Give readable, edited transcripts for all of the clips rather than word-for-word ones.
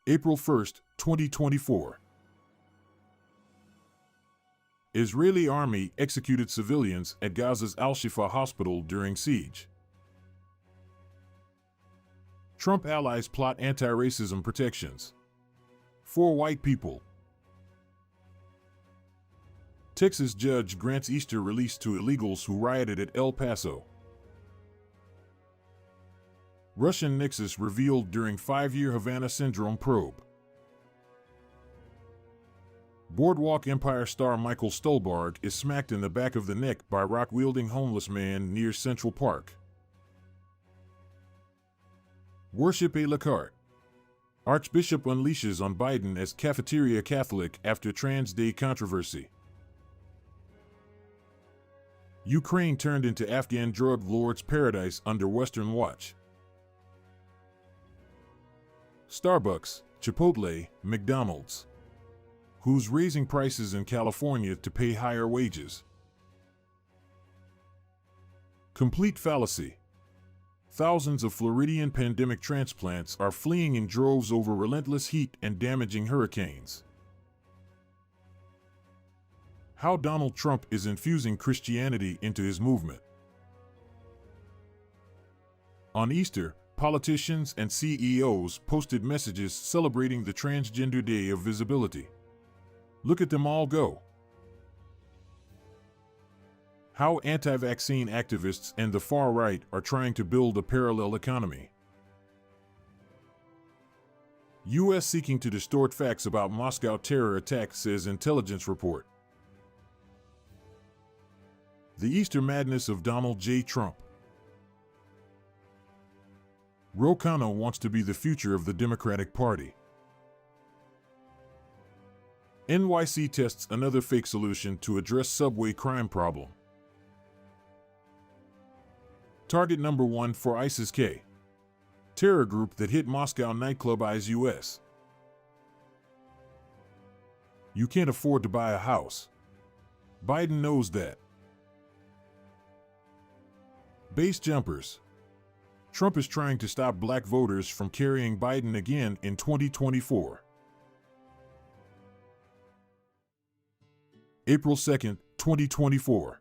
April 1, 2024. Israeli army executed civilians at Gaza's Al-Shifa hospital during siege. Trump allies plot anti-racism protections. 4 white people. Texas judge grants Easter release to illegals who rioted at El Paso. Russian nexus revealed during 5-year Havana Syndrome probe. Boardwalk Empire star Michael Stuhlbarg is smacked in the back of the neck by rock-wielding homeless man near Central Park. Worship à la carte. Archbishop unleashes on Biden as cafeteria Catholic after Trans Day controversy. Ukraine turned into Afghan drug lord's paradise under Western watch. Starbucks, Chipotle, McDonald's. Who's raising prices in California to pay higher wages? Complete fallacy. Thousands of Floridian pandemic transplants are fleeing in droves over relentless heat and damaging hurricanes. How Donald Trump is infusing Christianity into his movement. On Easter, politicians and CEOs posted messages celebrating the Transgender Day of Visibility. Look at them all go. How anti-vaccine activists and the far right are trying to build a parallel economy. U.S. seeking to distort facts about Moscow terror attack, says intelligence report. The Easter madness of Donald J. Trump. Ro Khanna wants to be the future of the Democratic Party. NYC tests another fake solution to address subway crime problem. Target number 1 for ISIS-K. Terror group that hit Moscow nightclub eyes U.S. You can't afford to buy a house. Biden knows that. Base jumpers. Trump is trying to stop black voters from carrying Biden again in 2024. April 2, 2024.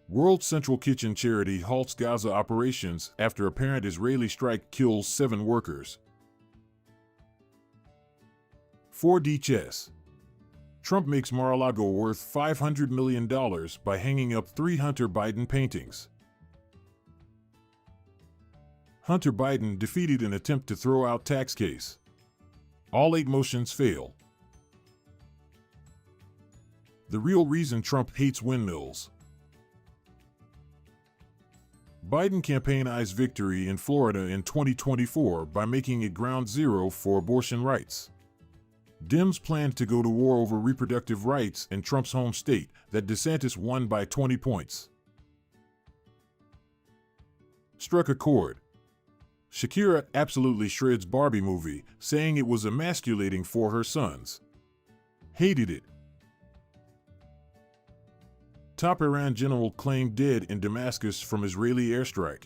World Central Kitchen charity halts Gaza operations after apparent Israeli strike kills 7 workers. 4D chess. Trump makes Mar-a-Lago worth $500 million by hanging up 3 Hunter Biden paintings. Hunter Biden defeated an attempt to throw out tax case. All 8 motions fail. The real reason Trump hates windmills. Biden campaign eyes victory in Florida in 2024 by making it ground zero for abortion rights. Dems planned to go to war over reproductive rights in Trump's home state that DeSantis won by 20 points. Struck a chord. Shakira absolutely shreds Barbie movie, saying it was emasculating for her sons. Hated it. Top Iran general claimed dead in Damascus from Israeli airstrike.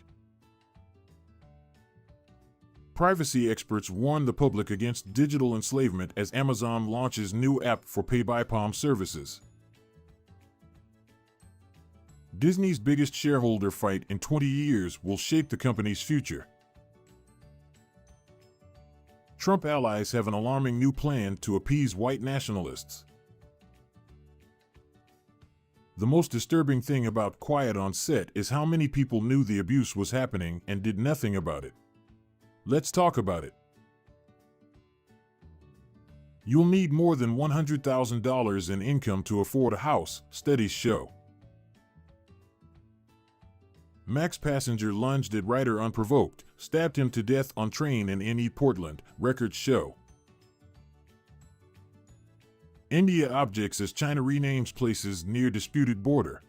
Privacy experts warn the public against digital enslavement as Amazon launches new app for pay-by-palm services. Disney's biggest shareholder fight in 20 years will shape the company's future. Trump allies have an alarming new plan to appease white nationalists. The most disturbing thing about Quiet on Set is how many people knew the abuse was happening and did nothing about it. Let's talk about it. You'll need more than $100,000 in income to afford a house, studies show. Max passenger lunged at rider unprovoked, stabbed him to death on train in NE Portland, records show. India objects as China renames places near disputed border.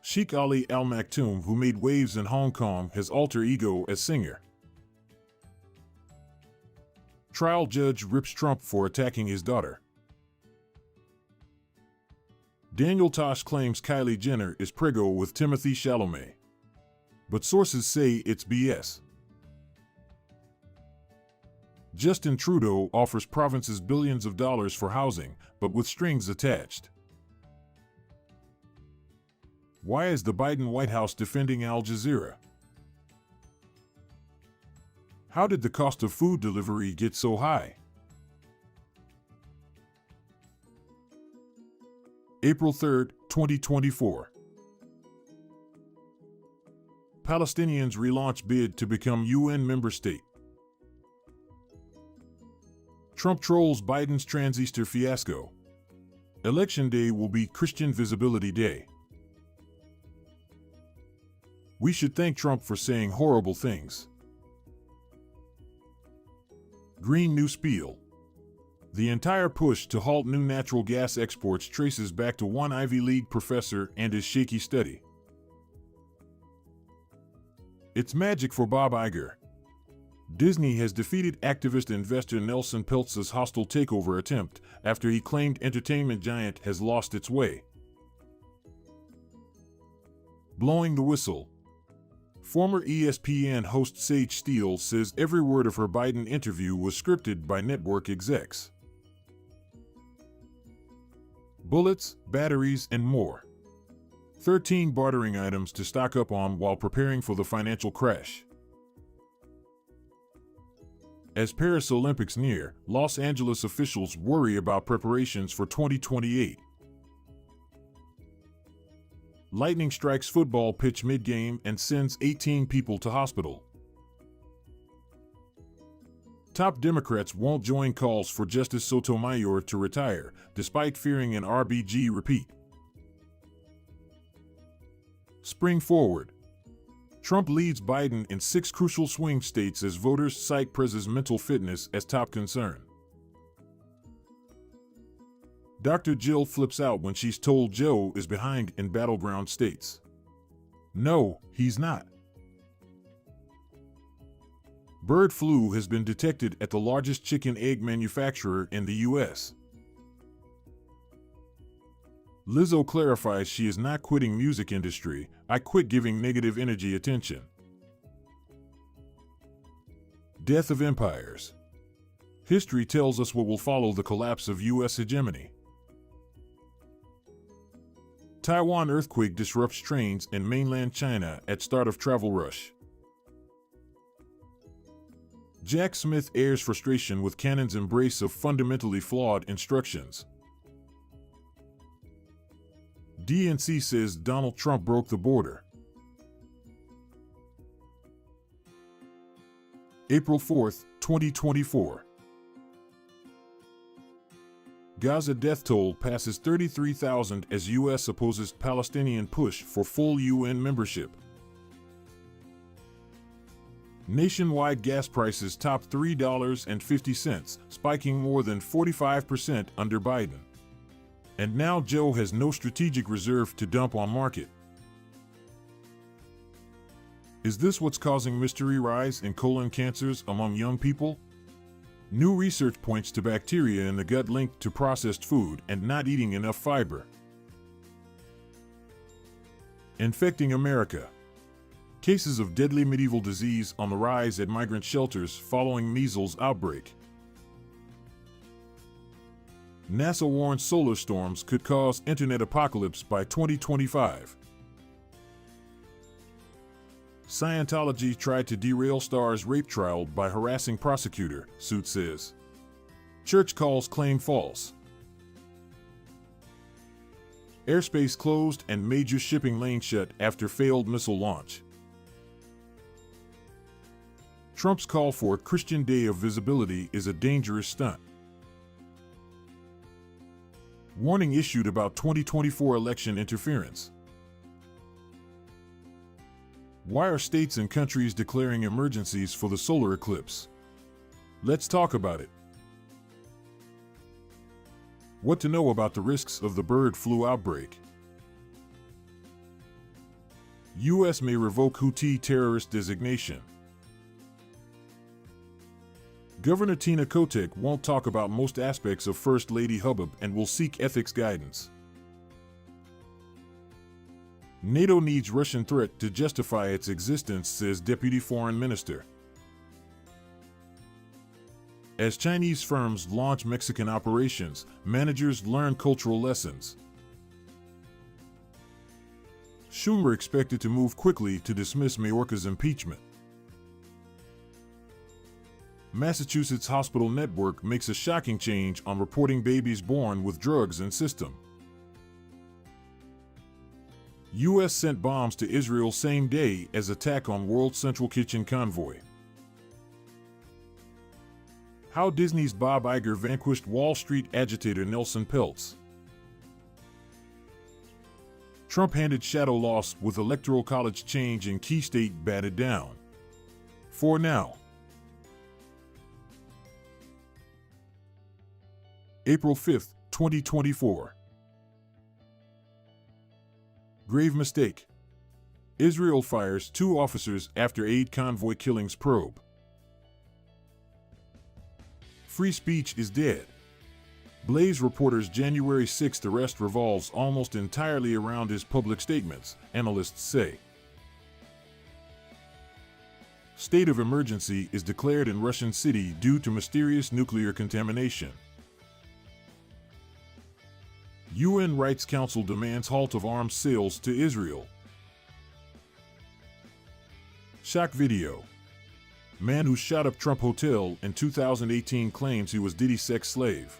Sheikh Ali Al Maktoum, who made waves in Hong Kong, has alter ego as singer. Trial judge rips Trump for attacking his daughter. Daniel Tosh claims Kylie Jenner is preggo with Timothée Chalamet. but sources say it's BS. Justin Trudeau offers provinces billions of dollars for housing, but with strings attached. Why is the Biden White House defending Al Jazeera? How did the cost of food delivery get so high? April 3, 2024. Palestinians relaunch bid to become UN member state. Trump trolls Biden's Trans-Easter fiasco. Election day will be Christian Visibility Day. We should thank Trump for saying horrible things. Green New Spiel. The entire push to halt new natural gas exports traces back to one Ivy League professor and his shaky study. It's magic for Bob Iger. Disney has defeated activist investor Nelson Peltz's hostile takeover attempt after he claimed entertainment giant has lost its way. Blowing the whistle. Former ESPN host Sage Steele says every word of her Biden interview was scripted by network execs. Bullets, batteries, and more. 13 bartering items to stock up on while preparing for the financial crash. As Paris Olympics near, Los Angeles officials worry about preparations for 2028. Lightning strikes football pitch mid-game and sends 18 people to hospital. Top Democrats won't join calls for Justice Sotomayor to retire, despite fearing an RBG repeat. Spring forward. Trump leads Biden in 6 crucial swing states as voters cite Prez's mental fitness as top concern. Dr. Jill flips out when she's told Joe is behind in battleground states. No, he's not. Bird flu has been detected at the largest chicken egg manufacturer in the U.S. Lizzo clarifies she is not quitting music industry. I quit giving negative energy attention. Death of empires. History tells us what will follow the collapse of U.S. hegemony. Taiwan earthquake disrupts trains in mainland China at start of travel rush. Jack Smith airs frustration with Cannon's embrace of fundamentally flawed instructions. DNC says Donald Trump broke the border. April 4, 2024. Gaza death toll passes 33,000 as U.S. opposes Palestinian push for full UN membership. Nationwide gas prices top $3.50, spiking more than 45% under Biden. And now Joe has no strategic reserve to dump on market. Is this what's causing mystery rise in colon cancers among young people? New research points to bacteria in the gut linked to processed food and not eating enough fiber. Infecting America. Cases of deadly medieval disease on the rise at migrant shelters following measles outbreak. NASA warns solar storms could cause internet apocalypse by 2025. Scientology tried to derail star's rape trial by harassing prosecutor, suit says. Church calls claim false. Airspace closed and major shipping lane shut after failed missile launch. Trump's call for a Christian Day of Visibility is a dangerous stunt. Warning issued about 2024 election interference. Why are states and countries declaring emergencies for the solar eclipse? Let's talk about it. What to know about the risks of the bird flu outbreak. U.S. may revoke Houthi terrorist designation. Governor Tina Kotek won't talk about most aspects of First Lady hubbub and will seek ethics guidance. NATO needs Russian threat to justify its existence, says Deputy Foreign Minister. As Chinese firms launch Mexican operations, managers learn cultural lessons. Schumer expected to move quickly to dismiss Mayorkas' impeachment. Massachusetts hospital network makes a shocking change on reporting babies born with drugs in system. U.S. sent bombs to Israel same day as attack on World Central Kitchen convoy. How Disney's Bob Iger vanquished Wall Street agitator Nelson Peltz. Trump handed shadow loss with Electoral College change in key state batted down. For now. April 5, 2024. Grave mistake. Israel fires 2 officers after aid convoy killings probe. Free speech is dead. Blaze reporter's January 6th arrest revolves almost entirely around his public statements, analysts say. State of emergency is declared in Russian city due to mysterious nuclear contamination. UN Rights Council demands halt of arms sales to Israel. Shock video. Man who shot up Trump Hotel in 2018 claims he was Diddy's sex slave.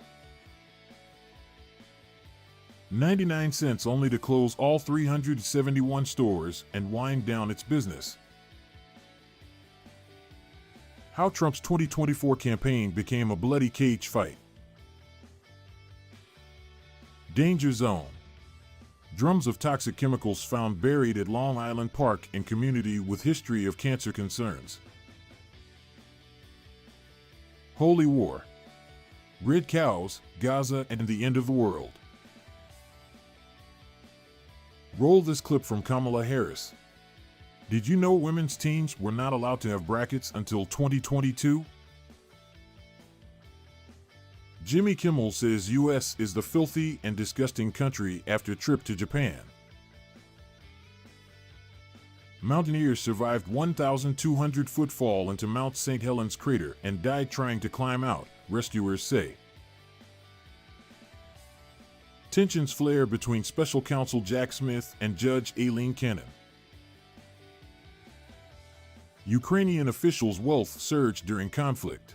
99 cents only to close all 371 stores and wind down its business. How Trump's 2024 campaign became a bloody cage fight. Danger zone. Drums of toxic chemicals found buried at Long Island Park in community with history of cancer concerns. Holy war. Red cows, Gaza, and the end of the world. Roll this clip from Kamala Harris. Did you know women's teams were not allowed to have brackets until 2022? Jimmy Kimmel says U.S. is the filthy and disgusting country after trip to Japan. Mountaineers survived 1,200-foot fall into Mount St. Helens crater and died trying to climb out, rescuers say. Tensions flare between Special Counsel Jack Smith and Judge Aileen Cannon. Ukrainian officials' wealth surged during conflict.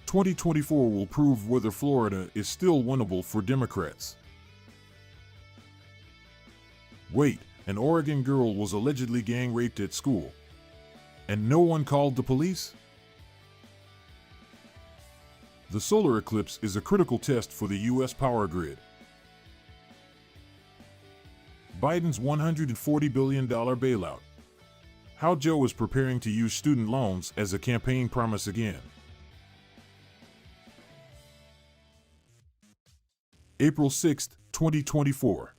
2024 will prove whether Florida is still winnable for Democrats. Wait, an Oregon girl was allegedly gang raped at school. And no one called the police? The solar eclipse is a critical test for the U.S. power grid. Biden's $140 billion bailout. How Joe is preparing to use student loans as a campaign promise again. April 6, 2024.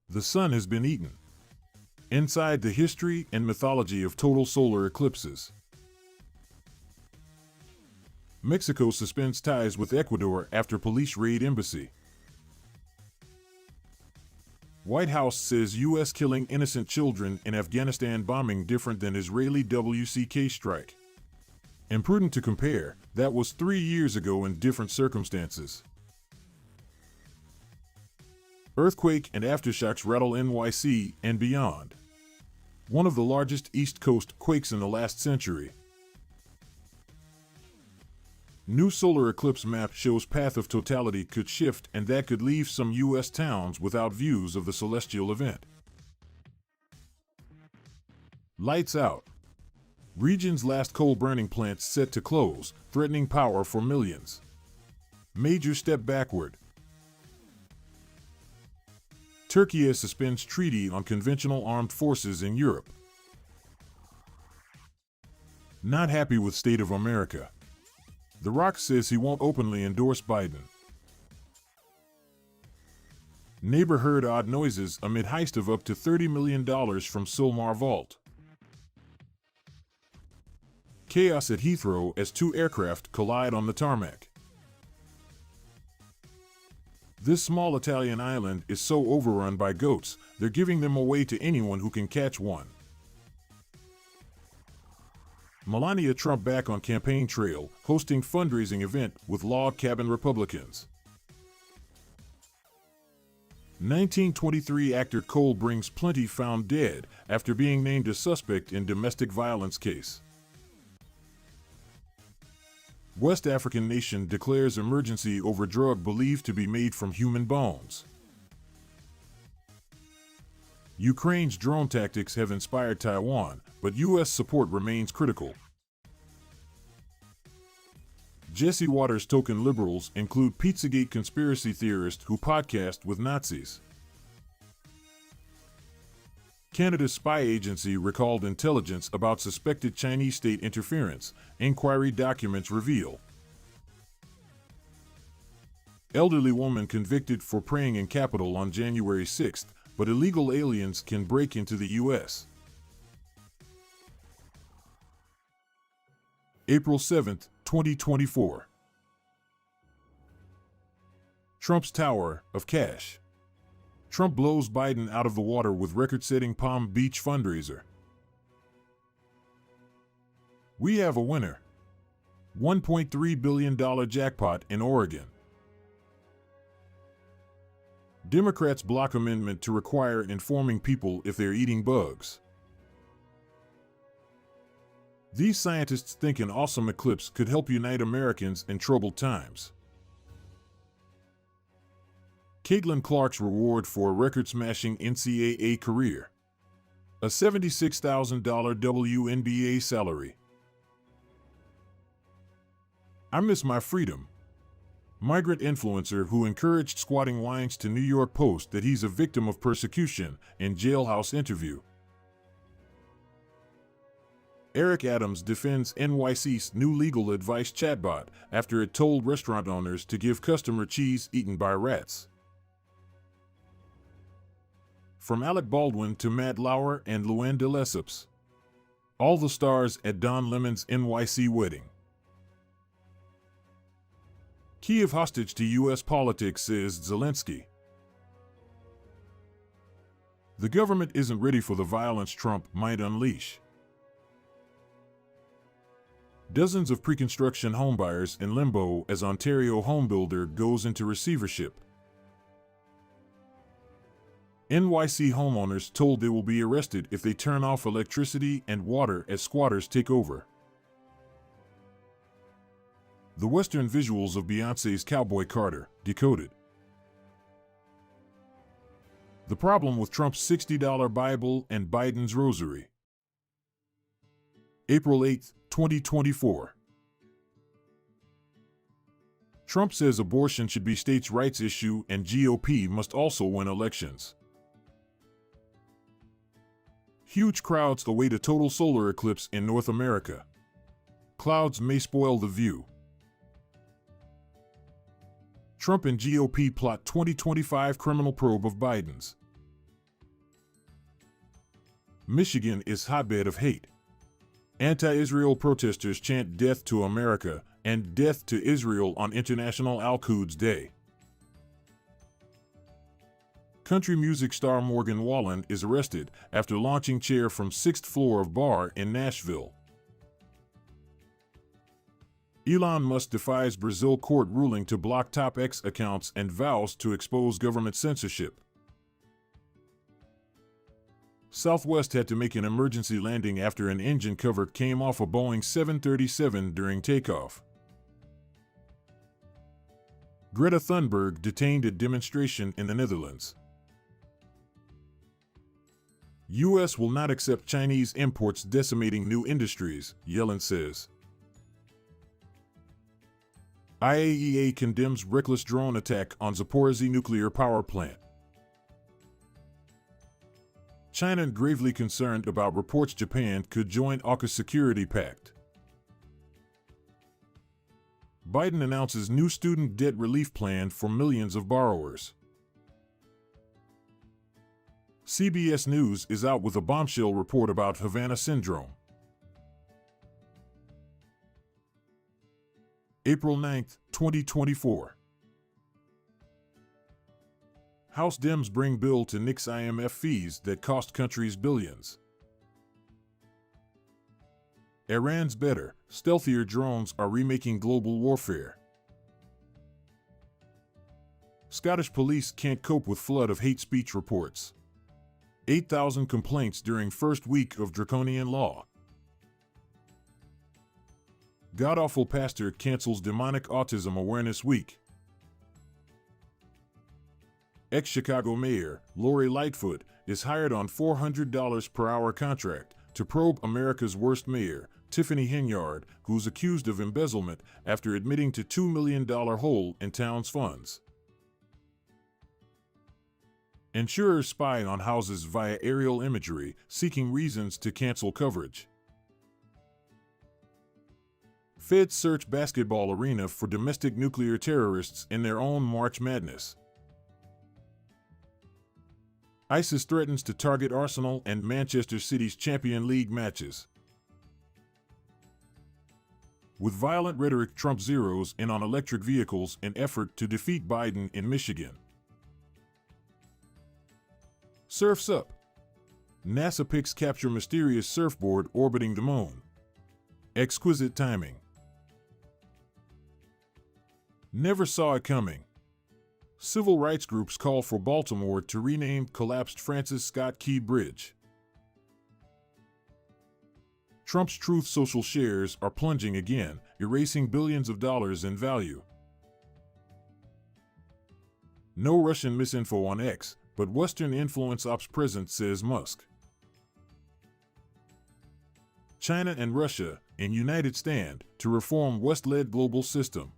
The sun has been eaten. Inside the history and mythology of total solar eclipses. Mexico suspends ties with Ecuador after police raid embassy. White House says U.S. killing innocent children in Afghanistan bombing different than Israeli WCK strike. Imprudent to compare, that was 3 years ago in different circumstances. Earthquake and aftershocks rattle NYC and beyond. One of the largest East Coast quakes in the last century. New solar eclipse map shows path of totality could shift, and that could leave some U.S. towns without views of the celestial event. Lights out. Region's last coal-burning plants set to close, threatening power for millions. Major step backward. Turkey suspends treaty on conventional armed forces in Europe. Not happy with state of America. The Rock says he won't openly endorse Biden. Neighbor heard odd noises amid heist of up to $30 million from Solmar vault. Chaos at Heathrow as 2 aircraft collide on the tarmac. This small Italian island is so overrun by goats, they're giving them away to anyone who can catch one. Melania Trump back on campaign trail, hosting fundraising event with log cabin Republicans. 1923 actor Cole brings plenty found dead after being named a suspect in domestic violence case. West African nation declares emergency over drug believed to be made from human bones. Ukraine's drone tactics have inspired Taiwan, but U.S. support remains critical. Jesse Watters' token liberals include Pizzagate conspiracy theorists who podcast with Nazis. Canada's spy agency recalled intelligence about suspected Chinese state interference, inquiry documents reveal. Elderly woman convicted for praying in Capitol on January 6th, but illegal aliens can break into the U.S. April 7, 2024. Trump's Tower of Cash. Trump blows Biden out of the water with record-setting Palm Beach fundraiser. We have a winner. $1.3 billion jackpot in Oregon. Democrats block amendment to require informing people if they're eating bugs. These scientists think an awesome eclipse could help unite Americans in troubled times. Caitlin Clark's reward for a record-smashing NCAA career. A $76,000 WNBA salary. I miss my freedom. Migrant influencer who encouraged squatting whines to New York Post that he's a victim of persecution in jailhouse interview. Eric Adams defends NYC's new legal advice chatbot after it told restaurant owners to give customer cheese eaten by rats. From Alec Baldwin to Matt Lauer and Luann de Lesseps. All the stars at Don Lemon's NYC wedding. Kyiv hostage to U.S. politics, says Zelensky. The government isn't ready for the violence Trump might unleash. Dozens of pre-construction homebuyers in limbo as Ontario homebuilder goes into receivership. NYC homeowners told they will be arrested if they turn off electricity and water as squatters take over. The Western visuals of Beyoncé's Cowboy Carter, decoded. The problem with Trump's $60 Bible and Biden's rosary. April 8, 2024. Trump says abortion should be states' rights issue and GOP must also win elections. Huge crowds await a total solar eclipse in North America. Clouds may spoil the view. Trump and GOP plot 2025 criminal probe of Biden's. Michigan is hotbed of hate. Anti-Israel protesters chant death to America and death to Israel on International Al-Quds Day. Country music star Morgan Wallen is arrested after launching chair from 6th floor of bar in Nashville. Elon Musk defies Brazil court ruling to block top X accounts and vows to expose government censorship. Southwest had to make an emergency landing after an engine cover came off a Boeing 737 during takeoff. Greta Thunberg detained at demonstration in the Netherlands. U.S. will not accept Chinese imports decimating new industries, Yellen says. IAEA condemns reckless drone attack on Zaporizhzhia nuclear power plant. China gravely concerned about reports Japan could join AUKUS security pact. Biden announces new student debt relief plan for millions of borrowers. CBS News is out with a bombshell report about Havana syndrome. April 9, 2024. House Dems bring bill to nix IMF fees that cost countries billions. Iran's better, stealthier drones are remaking global warfare. Scottish police can't cope with flood of hate speech reports. 8,000 complaints during first week of draconian law. God-awful pastor cancels demonic autism awareness week. Ex-Chicago mayor, Lori Lightfoot, is hired on $400 per hour contract to probe America's worst mayor, Tiffany Henyard, who's accused of embezzlement after admitting to $2 million hole in town's funds. Insurers spy on houses via aerial imagery, seeking reasons to cancel coverage. Feds search basketball arena for domestic nuclear terrorists in their own March Madness. ISIS threatens to target Arsenal and Manchester City's Champions League matches. With violent rhetoric, Trump zeroes in on electric vehicles in effort to defeat Biden in Michigan. Surf's up. NASA pics capture mysterious surfboard orbiting the moon. Exquisite timing. Never saw it coming. Civil rights groups call for Baltimore to rename collapsed Francis Scott Key Bridge. Trump's Truth Social shares are plunging again, erasing billions of dollars in value. No Russian misinfo on X, but Western influence ops present, says Musk. China and Russia in united stand to reform West-led global system.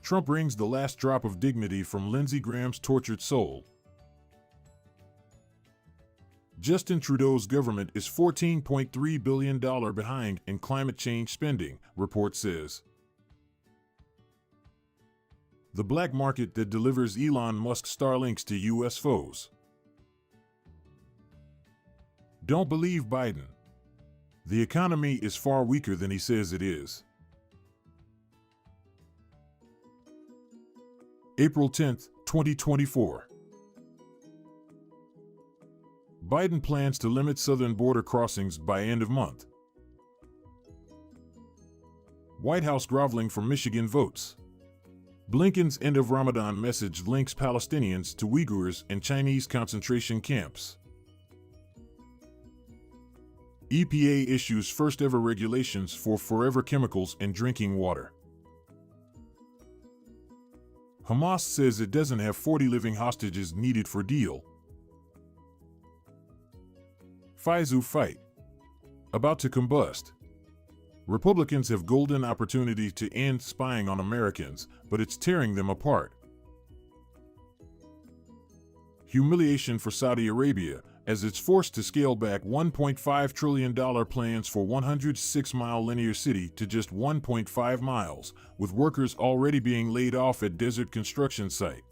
Trump wrings the last drop of dignity from Lindsey Graham's tortured soul. Justin Trudeau's government is $14.3 billion behind in climate change spending, report says. The black market that delivers Elon Musk's Starlinks to U.S. foes. Don't believe Biden. The economy is far weaker than he says it is. April 10, 2024. Biden plans to limit southern border crossings by end of month. White House groveling for Michigan votes. Blinken's end of Ramadan message links Palestinians to Uyghurs and Chinese concentration camps. EPA issues first ever regulations for forever chemicals in drinking water. Hamas says it doesn't have 40 living hostages needed for deal. FISU fight. About to combust. Republicans have golden opportunity to end spying on Americans, but it's tearing them apart. Humiliation for Saudi Arabia, as it's forced to scale back $1.5 trillion plans for 106-mile linear city to just 1.5 miles, with workers already being laid off at desert construction site.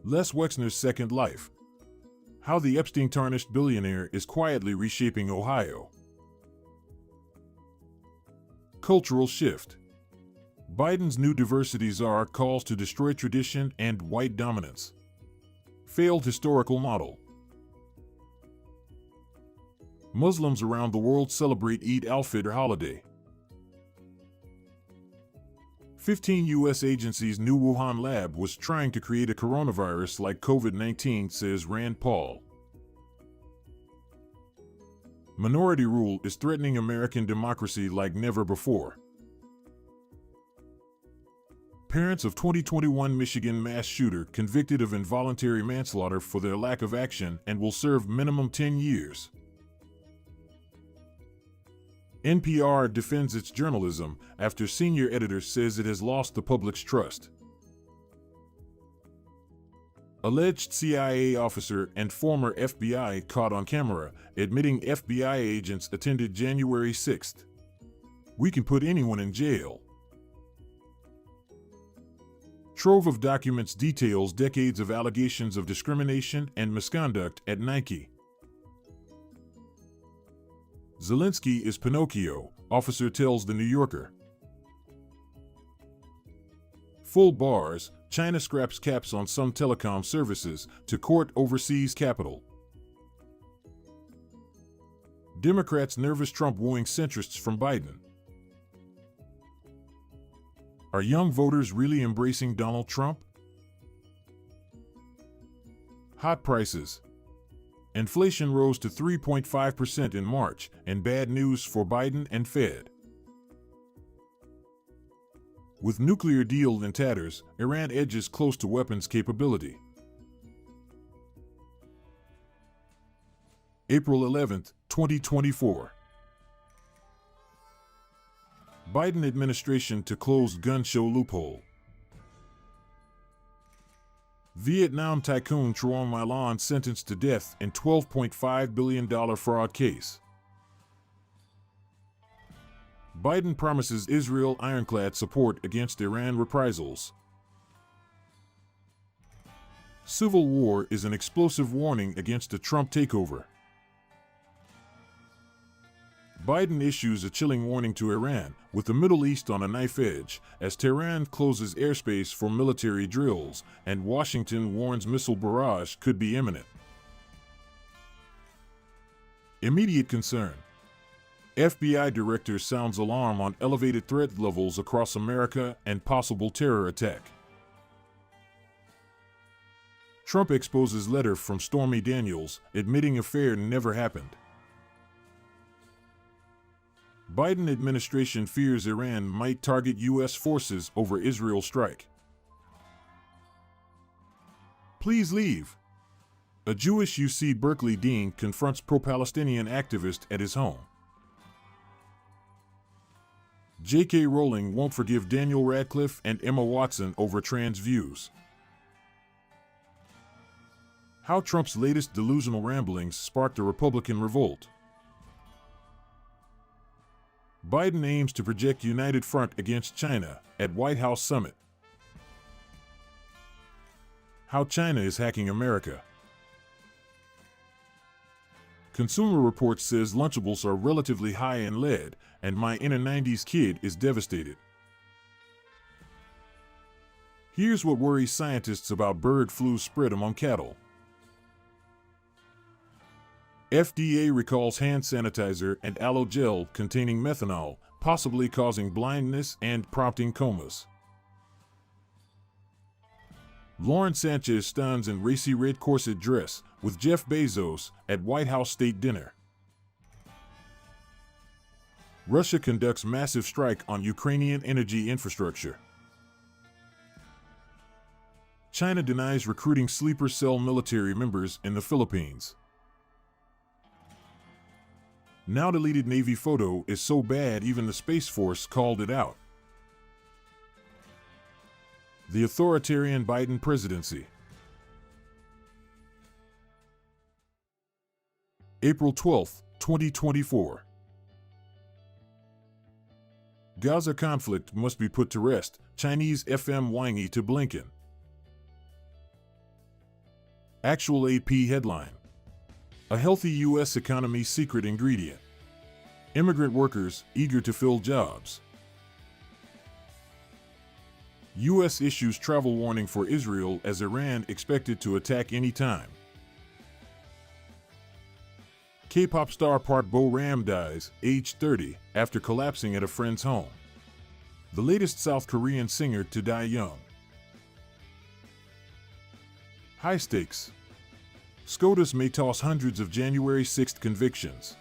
Les Wexner's second life. How the Epstein-tarnished billionaire is quietly reshaping Ohio. Cultural shift. Biden's new diversity czar calls to destroy tradition and white dominance. Failed historical model. Muslims around the world celebrate Eid al-Fitr holiday. 15 U.S. agencies' new Wuhan lab was trying to create a coronavirus like COVID-19, says Rand Paul. Minority rule is threatening American democracy like never before. Parents of 2021 Michigan mass shooter convicted of involuntary manslaughter for their lack of action and will serve minimum 10 years. NPR defends its journalism after senior editor says it has lost the public's trust. Alleged CIA officer and former FBI caught on camera admitting FBI agents attended January 6th. We can put anyone in jail. Trove of documents details decades of allegations of discrimination and misconduct at Nike. Zelensky is Pinocchio, officer tells The New Yorker. Full bars, China scraps caps on some telecom services to court overseas capital. Democrats nervous Trump wooing centrists from Biden. Are young voters really embracing Donald Trump? Hot prices. Inflation rose to 3.5% in March, and bad news for Biden and Fed. With nuclear deal in tatters, Iran edges close to weapons capability. April 11, 2024. Biden administration to close gun show loophole. Vietnam tycoon Truong My Lan sentenced to death in $12.5 billion fraud case. Biden promises Israel ironclad support against Iran reprisals. Civil war is an explosive warning against a Trump takeover. Biden issues a chilling warning to Iran, with the Middle East on a knife edge, as Tehran closes airspace for military drills, and Washington warns missile barrage could be imminent. Immediate concern. FBI director sounds alarm on elevated threat levels across America and possible terror attack. Trump exposes letter from Stormy Daniels, admitting affair never happened. Biden administration fears Iran might target U.S. forces over Israel strike. Please leave. A Jewish UC Berkeley dean confronts pro-Palestinian activist at his home. J.K. Rowling won't forgive Daniel Radcliffe and Emma Watson over trans views. How Trump's latest delusional ramblings sparked a Republican revolt. Biden aims to project united front against China at White House summit. How China is hacking America. Consumer Reports says Lunchables are relatively high in lead, and my inner 90s kid is devastated. Here's what worries scientists about bird flu spread among cattle. FDA recalls hand sanitizer and aloe gel containing methanol, possibly causing blindness and prompting comas. Lauren Sanchez stuns in racy red corset dress with Jeff Bezos at White House state dinner. Russia conducts massive strike on Ukrainian energy infrastructure. China denies recruiting sleeper cell military members in the Philippines. Now deleted Navy photo is so bad even the Space Force called it out. The authoritarian Biden presidency. April 12, 2024. Gaza conflict must be put to rest, Chinese FM Wang Yi to Blinken. Actual AP headline. A healthy U.S. economy secret ingredient. Immigrant workers eager to fill jobs. U.S. issues travel warning for Israel as Iran expected to attack any time. K-pop star Park Bo-ram dies, age 30, after collapsing at a friend's home. The latest South Korean singer to die young. High stakes. SCOTUS may toss hundreds of January 6 convictions.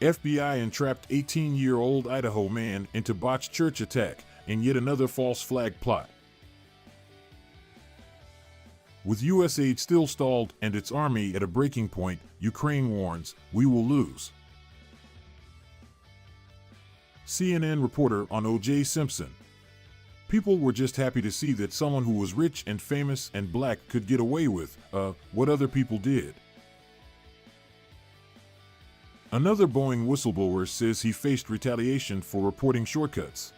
FBI entrapped 18-year-old Idaho man into botched church attack in yet another false flag plot. With U.S. aid still stalled and its army at a breaking point, Ukraine warns, we will lose. CNN reporter on O.J. Simpson. People were just happy to see that someone who was rich and famous and black could get away with, what other people did. Another Boeing whistleblower says he faced retaliation for reporting shortcuts.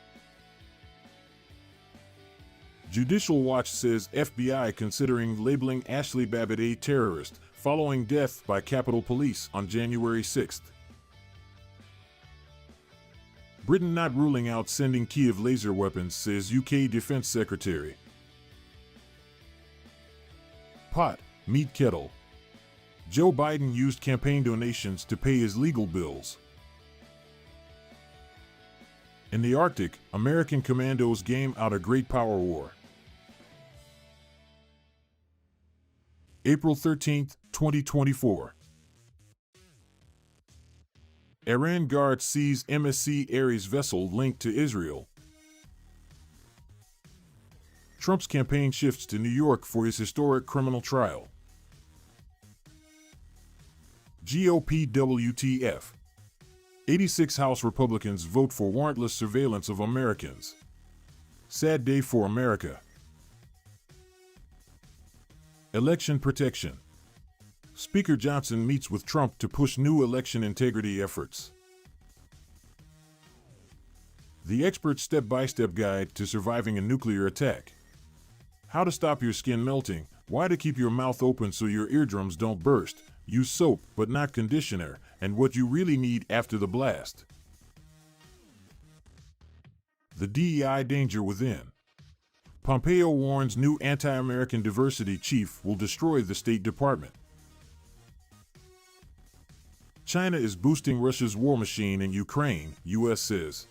Judicial Watch says FBI considering labeling Ashley Babbitt a terrorist following death by Capitol Police on January 6. Britain not ruling out sending Kyiv laser weapons, says UK Defence Secretary. Pot, meat kettle. Joe Biden used campaign donations to pay his legal bills. In the Arctic, American commandos game out a great power war. April 13, 2024. Iran guards seize MSC Ares vessel linked to Israel. Trump's campaign shifts to New York for his historic criminal trial. GOP WTF. 86 House Republicans vote for warrantless surveillance of Americans. Sad day for America. Election protection. Speaker Johnson meets with Trump to push new election integrity efforts. The expert step-by-step guide to surviving a nuclear attack. How to stop your skin melting, why to keep your mouth open so your eardrums don't burst, use soap but not conditioner, and what you really need after the blast. The DEI danger within. Pompeo warns new anti-American diversity chief will destroy the State Department. China is boosting Russia's war machine in Ukraine, U.S. says.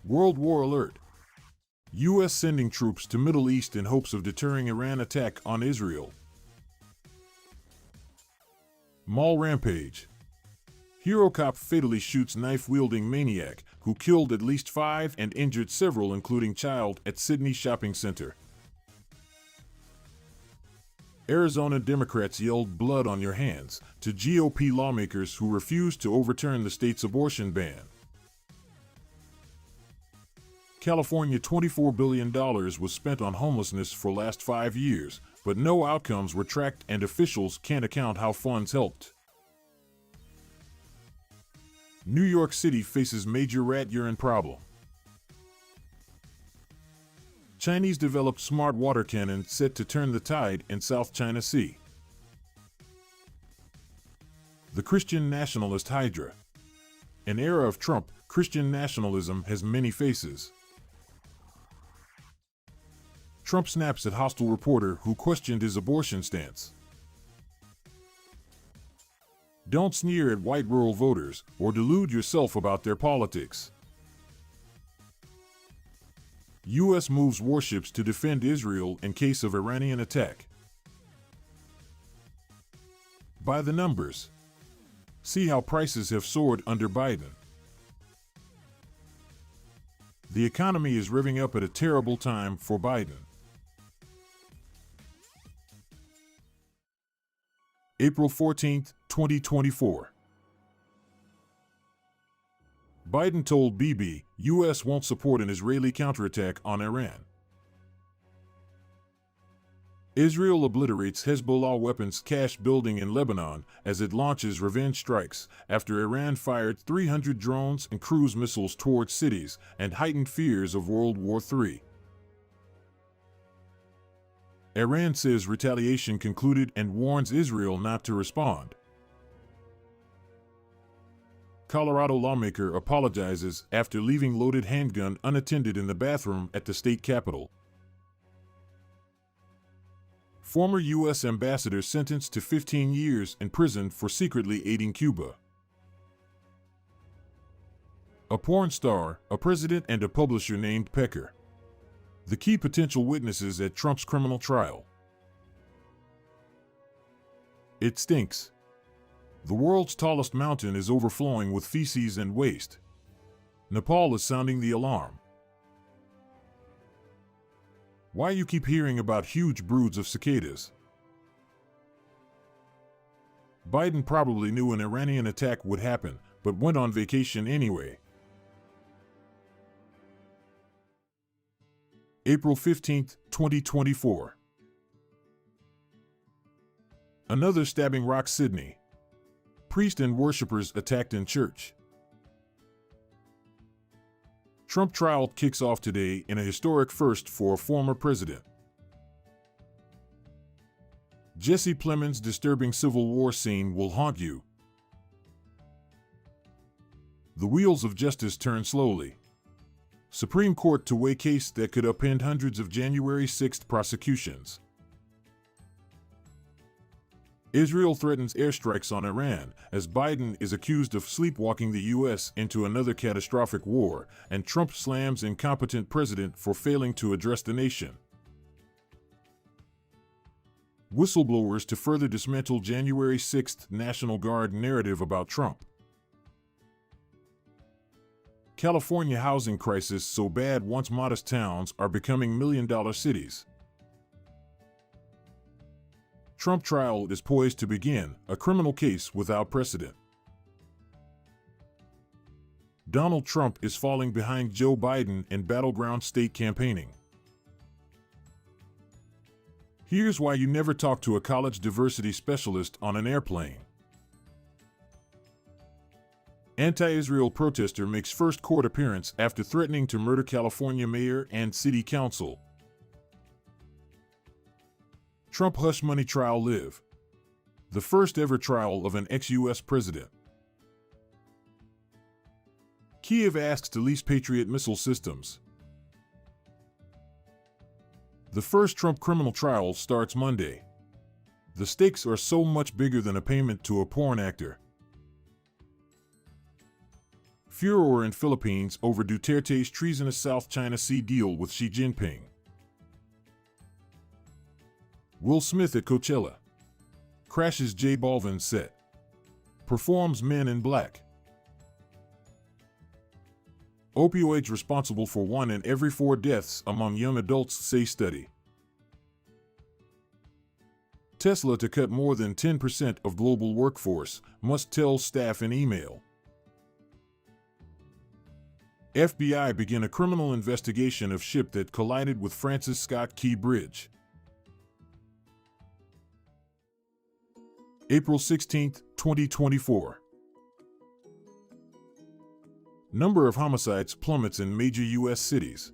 World War alert. U.S. sending troops to Middle East in hopes of deterring Iran attack on Israel. Mall rampage. Hero cop fatally shoots knife-wielding maniac who killed at least 5 and injured several, including child, at Sydney shopping center. Arizona Democrats yelled "blood on your hands" to GOP lawmakers who refused to overturn the state's abortion ban. California $24 billion was spent on homelessness for last 5 years, but no outcomes were tracked and officials can't account how funds helped. New York City faces major rat urine problem. Chinese-developed smart water cannon set to turn the tide in South China Sea. The Christian nationalist Hydra. An era of Trump, Christian nationalism has many faces. Trump snaps at hostile reporter who questioned his abortion stance. Don't sneer at white rural voters or delude yourself about their politics. U.S. moves warships to defend Israel in case of Iranian attack. By the numbers. See how prices have soared under Biden. The economy is revving up at a terrible time for Biden. April 14, 2024. Biden told Bibi, U.S. won't support an Israeli counterattack on Iran. Israel obliterates Hezbollah weapons cache building in Lebanon as it launches revenge strikes after Iran fired 300 drones and cruise missiles towards cities and heightened fears of World War III. Iran says retaliation concluded and warns Israel not to respond. Colorado lawmaker apologizes after leaving loaded handgun unattended in the bathroom at the state capitol. Former U.S. ambassador sentenced to 15 years in prison for secretly aiding Cuba. A porn star, a president, and a publisher named Pecker. The key potential witnesses at Trump's criminal trial. It stinks. The world's tallest mountain is overflowing with feces and waste. Nepal is sounding the alarm. Why you keep hearing about huge broods of cicadas? Biden probably knew an Iranian attack would happen, but went on vacation anyway. April 15, 2024. Another stabbing rocks Sydney. Priest and worshippers attacked in church. Trump trial kicks off today in a historic first for a former president. Jesse Plemons' disturbing Civil War scene will haunt you. The wheels of justice turn slowly. Supreme Court to weigh case that could upend hundreds of January 6 prosecutions. Israel threatens airstrikes on Iran as Biden is accused of sleepwalking the U.S. into another catastrophic war, and Trump slams incompetent president for failing to address the nation. Whistleblowers to further dismantle January 6 National Guard narrative about Trump. California housing crisis so bad once modest towns are becoming million-dollar cities. Trump trial is poised to begin, a criminal case without precedent. Donald Trump is falling behind Joe Biden in battleground state campaigning. Here's why you never talk to a college diversity specialist on an airplane. Anti-Israel protester makes first court appearance after threatening to murder California mayor and city council. Trump hush money trial live. The first ever trial of an ex-U.S. president. Kyiv asks to lease Patriot missile systems. The first Trump criminal trial starts Monday. The stakes are so much bigger than a payment to a porn actor. Furor in Philippines over Duterte's treasonous South China Sea deal with Xi Jinping. Will Smith at Coachella. Crashes J Balvin set. Performs Men in Black. Opioids responsible for 1 in every 4 deaths among young adults, say study. Tesla to cut more than 10% of global workforce, must tell staff in email. FBI begin a criminal investigation of ship that collided with Francis Scott Key Bridge. April 16, 2024. Number of homicides plummets in major U.S. cities.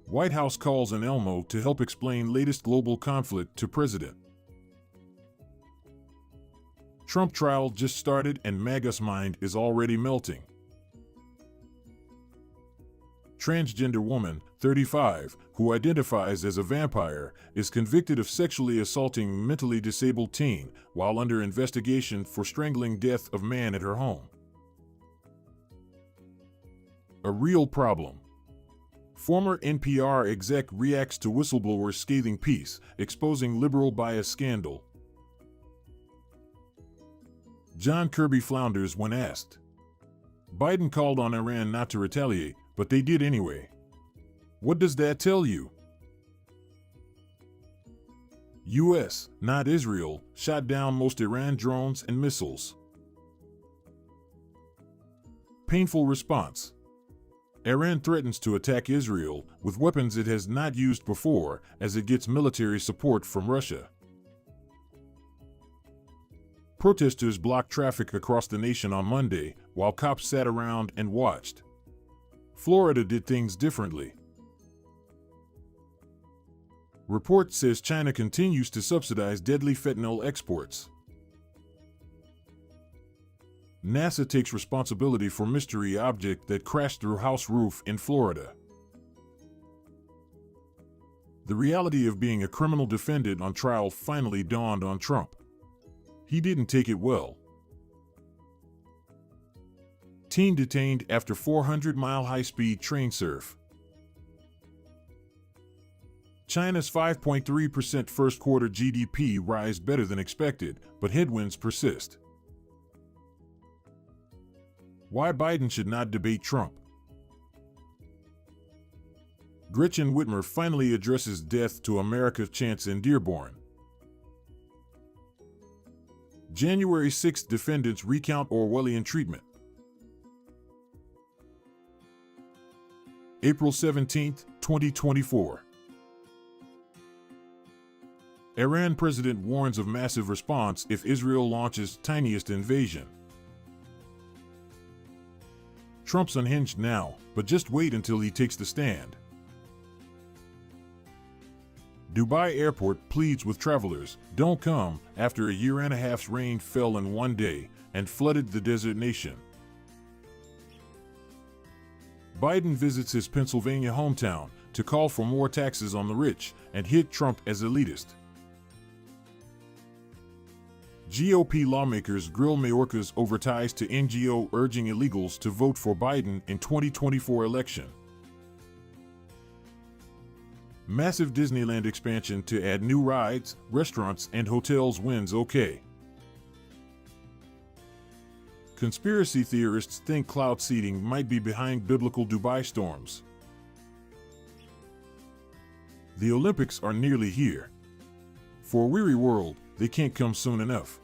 White House calls an Elmo to help explain latest global conflict to president. Trump trial just started and MAGA's mind is already melting. Transgender woman, 35, who identifies as a vampire, is convicted of sexually assaulting mentally disabled teen while under investigation for strangling death of man at her home. A real problem. Former NPR exec reacts to whistleblower's scathing piece, exposing liberal bias scandal. John Kirby flounders when asked. Biden called on Iran not to retaliate, but they did anyway. What does that tell you? U.S., not Israel, shot down most Iran drones and missiles. Painful response. Iran threatens to attack Israel with weapons it has not used before as it gets military support from Russia. Protesters blocked traffic across the nation on Monday while cops sat around and watched. Florida did things differently. Report says China continues to subsidize deadly fentanyl exports. NASA takes responsibility for mystery object that crashed through house roof in Florida. The reality of being a criminal defendant on trial finally dawned on Trump. He didn't take it well. Teen detained after 400-mile high-speed train surf. China's 5.3% first quarter GDP rise better than expected, but headwinds persist. Why Biden should not debate Trump. Gretchen Whitmer finally addresses death to America chants in Dearborn. January 6 defendants recount Orwellian treatment. April 17, 2024. Iran president warns of massive response if Israel launches tiniest invasion. Trump's unhinged now, but just wait until he takes the stand. Dubai airport pleads with travelers, don't come, after a year and a half's rain fell in one day, and flooded the desert nation. Biden visits his Pennsylvania hometown to call for more taxes on the rich and hit Trump as elitist. GOP lawmakers grill Mayorkas over ties to NGO, urging illegals to vote for Biden in 2024 election. Massive Disneyland expansion to add new rides, restaurants, and hotels wins OK. Conspiracy theorists think cloud seeding might be behind biblical Dubai storms. The Olympics are nearly here. For a weary world, they can't come soon enough.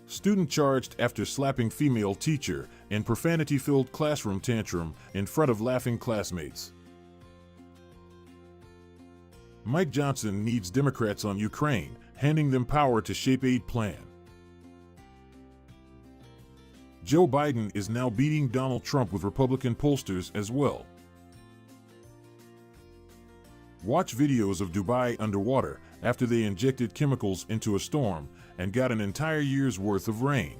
Student charged after slapping female teacher in profanity-filled classroom tantrum in front of laughing classmates. Mike Johnson needs Democrats on Ukraine, handing them power to shape aid plan. Joe Biden is now beating Donald Trump with Republican pollsters as well. Watch videos of Dubai underwater after they injected chemicals into a storm and got an entire year's worth of rain.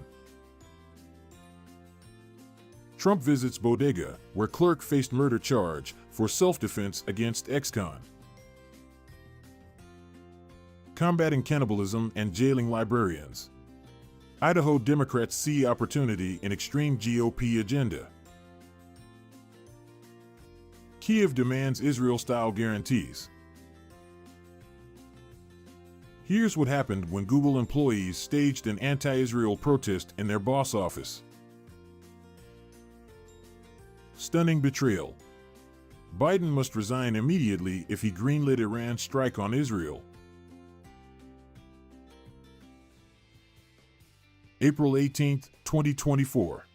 Trump visits bodega, where clerk faced murder charge for self-defense against ex-con. Combating cannibalism and jailing librarians. Idaho Democrats see opportunity in extreme GOP agenda. Kyiv demands Israel-style guarantees. Here's what happened when Google employees staged an anti-Israel protest in their boss office. Stunning betrayal. Biden must resign immediately if he greenlit Iran's strike on Israel. April 18, 2024.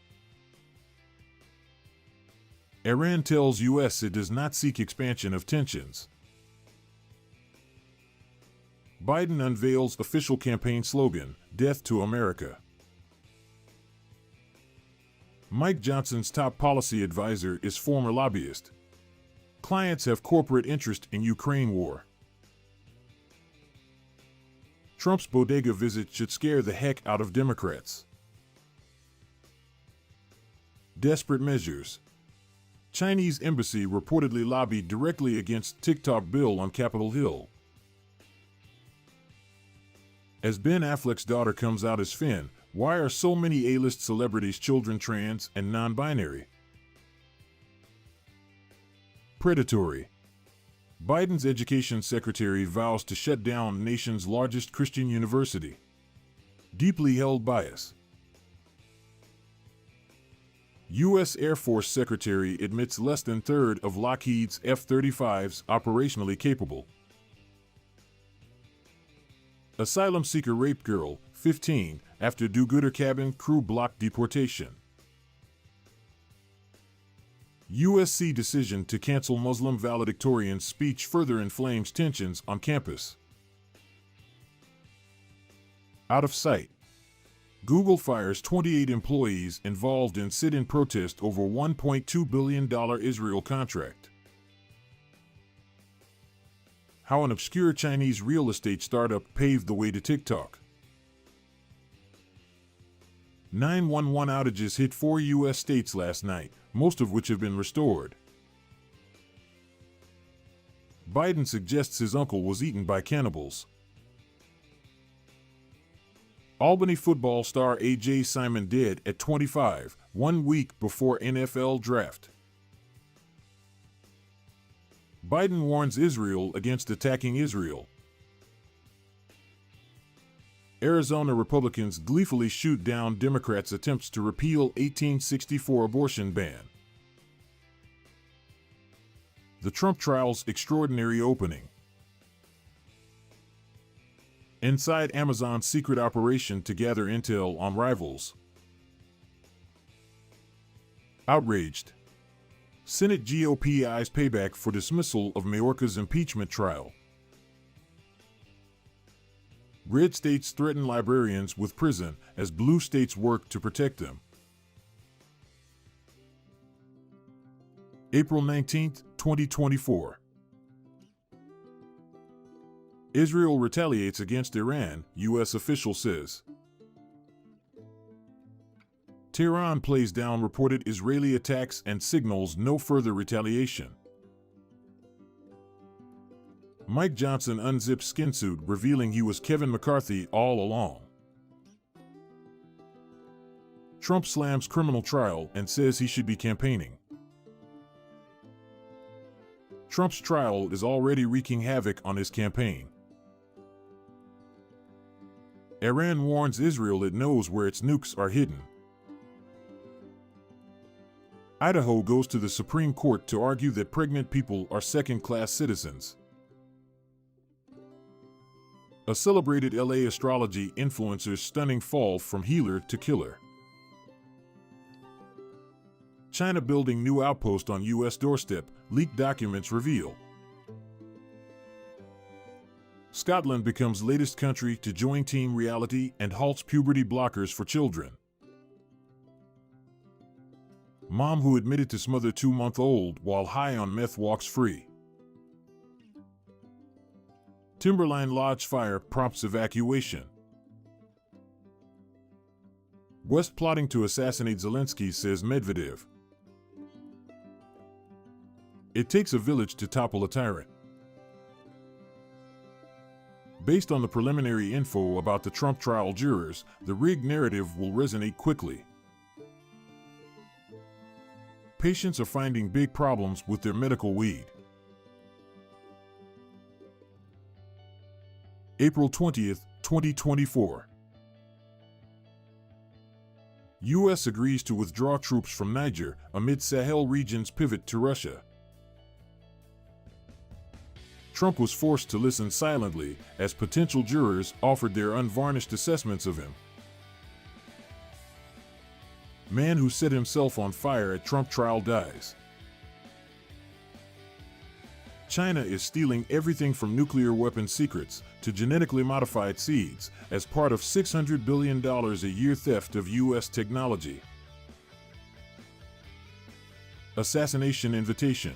Iran tells U.S. it does not seek expansion of tensions. Biden unveils official campaign slogan, "Death to America." Mike Johnson's top policy advisor is former lobbyist. Clients have corporate interest in Ukraine war. Trump's bodega visit should scare the heck out of Democrats. Desperate measures. Chinese embassy reportedly lobbied directly against TikTok bill on Capitol Hill. As Ben Affleck's daughter comes out as Finn, why are so many A-list celebrities' children trans and non-binary? Predatory. Biden's education secretary vows to shut down the nation's largest Christian university. Deeply held bias. U.S. Air Force Secretary admits less than third of Lockheed's F-35s operationally capable. Asylum seeker raped girl, 15, after do-gooder cabin crew blocked deportation. USC decision to cancel Muslim valedictorian's speech further inflames tensions on campus. Out of sight. Google fires 28 employees involved in sit-in protest over $1.2 billion Israel contract. How an obscure Chinese real estate startup paved the way to TikTok. 911 outages hit 4 U.S. states last night, most of which have been restored. Biden suggests his uncle was eaten by cannibals. Albany football star A.J. Simon dead at 25, 1 week before NFL draft. Biden warns Israel against attacking Israel. Arizona Republicans gleefully shoot down Democrats' attempts to repeal 1864 abortion ban. The Trump trial's extraordinary opening. Inside Amazon's secret operation to gather intel on rivals. Outraged. Senate GOP eyes payback for dismissal of Mayorkas impeachment trial. Red states threaten librarians with prison as blue states work to protect them. April 19, 2024. Israel retaliates against Iran, U.S. official says. Tehran plays down reported Israeli attacks and signals no further retaliation. Mike Johnson unzips skinsuit, revealing he was Kevin McCarthy all along. Trump slams criminal trial and says he should be campaigning. Trump's trial is already wreaking havoc on his campaign. Iran warns Israel it knows where its nukes are hidden. Idaho goes to the Supreme Court to argue that pregnant people are second-class citizens. A celebrated LA astrology influencer's stunning fall from healer to killer. China building new outpost on U.S. doorstep, leaked documents reveal. Scotland becomes latest country to join Team Reality and halts puberty blockers for children. Mom who admitted to smother 2-month-old while high on meth walks free. Timberline Lodge fire prompts evacuation. West plotting to assassinate Zelensky, says Medvedev. It takes a village to topple a tyrant. Based on the preliminary info about the Trump trial jurors, the rigged narrative will resonate quickly. Patients are finding big problems with their medical weed. April 20th, 2024. U.S. agrees to withdraw troops from Niger amid Sahel region's pivot to Russia. Trump was forced to listen silently as potential jurors offered their unvarnished assessments of him. Man who set himself on fire at Trump trial dies. China is stealing everything from nuclear weapon secrets to genetically modified seeds as part of $600 billion a year theft of U.S. technology. Assassination invitation.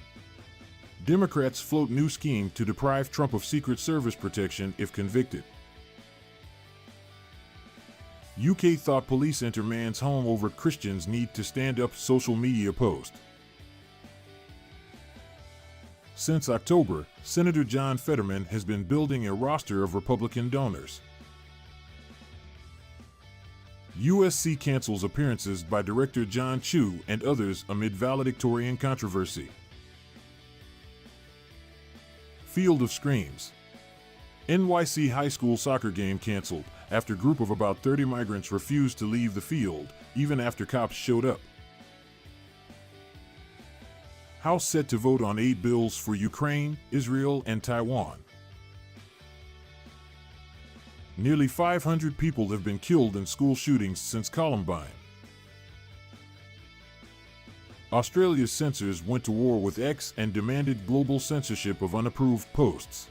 Democrats float new scheme to deprive Trump of Secret Service protection if convicted. UK thought police enter man's home over Christians need to stand up social media post. Since October, Senator John Fetterman has been building a roster of Republican donors. USC cancels appearances by director John Chu and others amid valedictorian controversy. Field of Screams. NYC high school soccer game canceled after a group of about 30 migrants refused to leave the field, even after cops showed up. House set to vote on 8 bills for Ukraine, Israel, and Taiwan. Nearly 500 people have been killed in school shootings since Columbine. Australia's censors went to war with X and demanded global censorship of unapproved posts.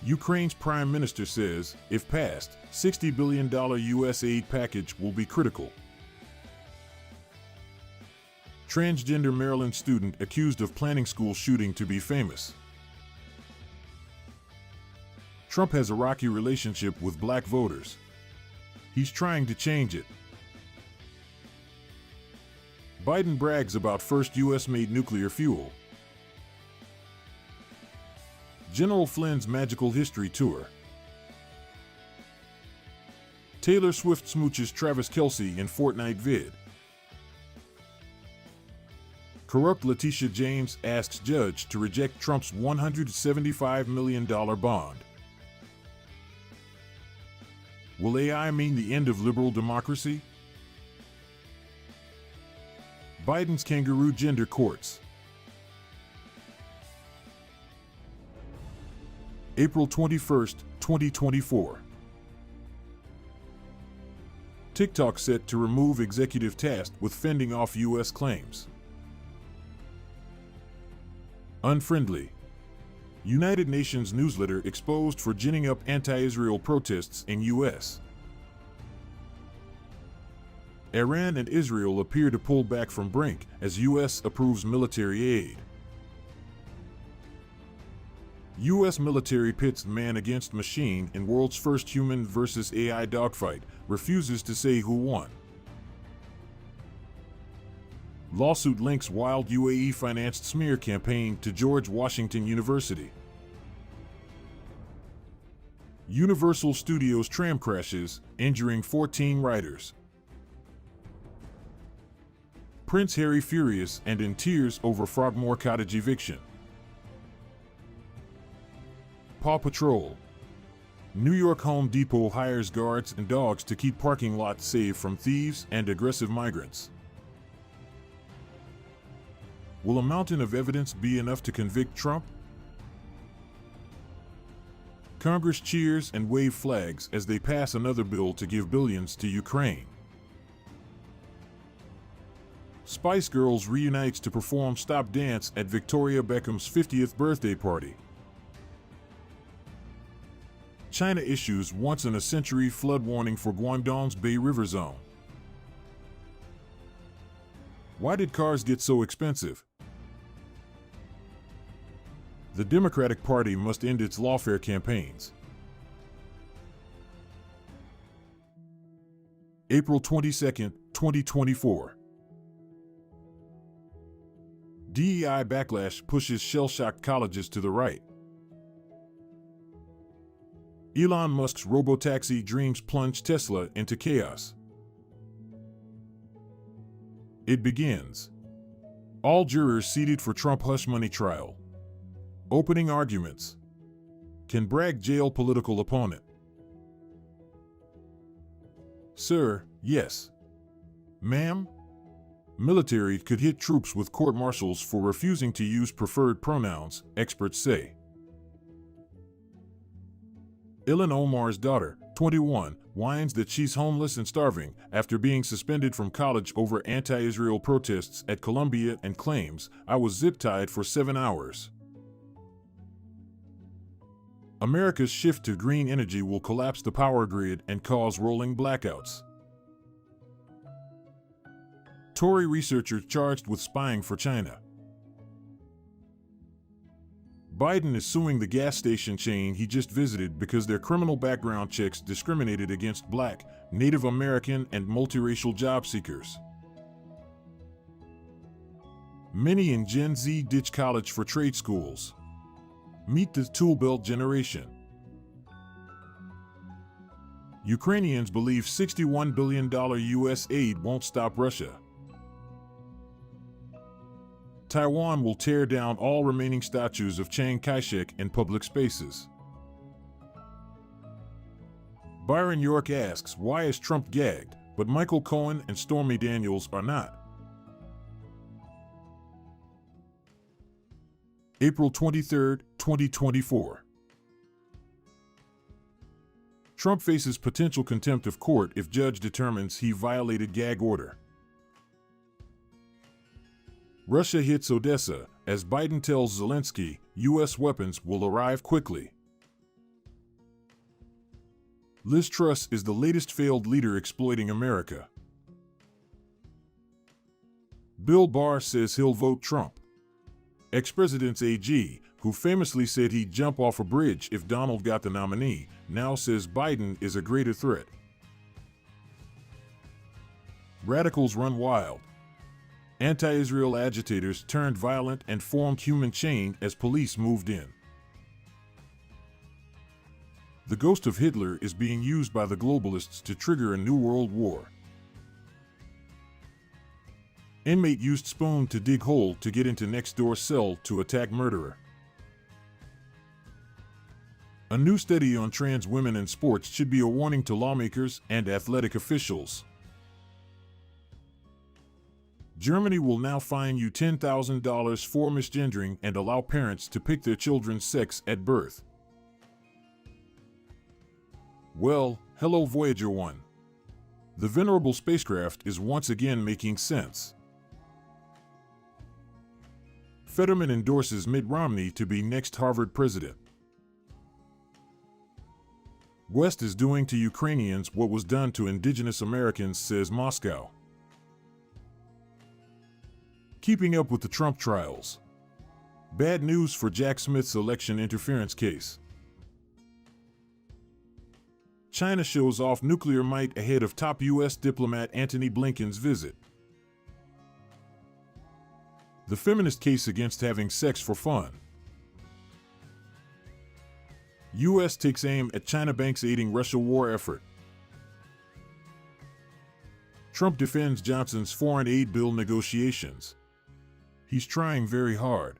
Ukraine's prime minister says, if passed, $60 billion U.S. aid package will be critical. Transgender Maryland student accused of planning school shooting to be famous. Trump has a rocky relationship with black voters. He's trying to change it. Biden brags about first U.S.-made nuclear fuel. General Flynn's Magical History Tour. Taylor Swift smooches Travis Kelce in Fortnite vid. Corrupt Letitia James asks judge to reject Trump's $175 million bond. Will AI mean the end of liberal democracy? Biden's kangaroo gender courts. April 21st, 2024. TikTok set to remove executive task with fending off U.S. claims. Unfriendly. United Nations newsletter exposed for ginning up anti-Israel protests in U.S. Iran and Israel appear to pull back from brink as U.S. approves military aid. U.S. military pits man against machine in world's first human versus AI dogfight, refuses to say who won. Lawsuit links wild UAE-financed smear campaign to George Washington University. Universal Studios tram crashes, injuring 14 riders. Prince Harry furious and in tears over Frogmore Cottage eviction. Paw Patrol. New York Home Depot hires guards and dogs to keep parking lots safe from thieves and aggressive migrants. Will a mountain of evidence be enough to convict Trump? Congress cheers and wave flags as they pass another bill to give billions to Ukraine. Spice Girls reunites to perform Stop Dance at Victoria Beckham's 50th birthday party. China issues once-in-a-century flood warning for Guangdong's Bay River zone. Why did cars get so expensive? The Democratic Party must end its lawfare campaigns. April 22, 2024. DEI backlash pushes shell-shocked colleges to the right. Elon Musk's robotaxi dreams plunge Tesla into chaos. It begins. All jurors seated for Trump hush money trial. Opening arguments. Can Bragg jail political opponent? Sir, yes. Ma'am? Military could hit troops with court-martials for refusing to use preferred pronouns, experts say. Ilhan Omar's daughter, 21, whines that she's homeless and starving after being suspended from college over anti-Israel protests at Columbia and claims, "I was zip-tied for 7 hours." America's shift to green energy will collapse the power grid and cause rolling blackouts. Tory researcher charged with spying for China. Biden is suing the gas station chain he just visited because their criminal background checks discriminated against Black, Native American, and multiracial job seekers. Many in Gen Z ditch college for trade schools. Meet the tool belt generation. Ukrainians believe $61 billion U.S. aid won't stop Russia. Taiwan will tear down all remaining statues of Chiang Kai-shek in public spaces. Byron York asks, why is Trump gagged, but Michael Cohen and Stormy Daniels are not? April 23, 2024. Trump faces potential contempt of court if judge determines he violated gag order. Russia hits Odessa, as Biden tells Zelensky, U.S. weapons will arrive quickly. Liz Truss is the latest failed leader exploiting America. Bill Barr says he'll vote Trump. Ex-president's AG, who famously said he'd jump off a bridge if Donald got the nominee, now says Biden is a greater threat. Radicals run wild. Anti-Israel agitators turned violent and formed human chain as police moved in. The ghost of Hitler is being used by the globalists to trigger a new world war. Inmate used spoon to dig hole to get into next door cell to attack murderer. A new study on trans women in sports should be a warning to lawmakers and athletic officials. Germany will now fine you $10,000 for misgendering and allow parents to pick their children's sex at birth. Well, hello Voyager 1. The venerable spacecraft is once again making sense. Fetterman endorses Mitt Romney to be next Harvard president. West is doing to Ukrainians what was done to indigenous Americans, says Moscow. Keeping up with the Trump trials. Bad news for Jack Smith's election interference case. China shows off nuclear might ahead of top U.S. diplomat Antony Blinken's visit. The feminist case against having sex for fun. U.S. takes aim at China banks aiding Russia war effort. Trump defends Johnson's foreign aid bill negotiations. He's trying very hard.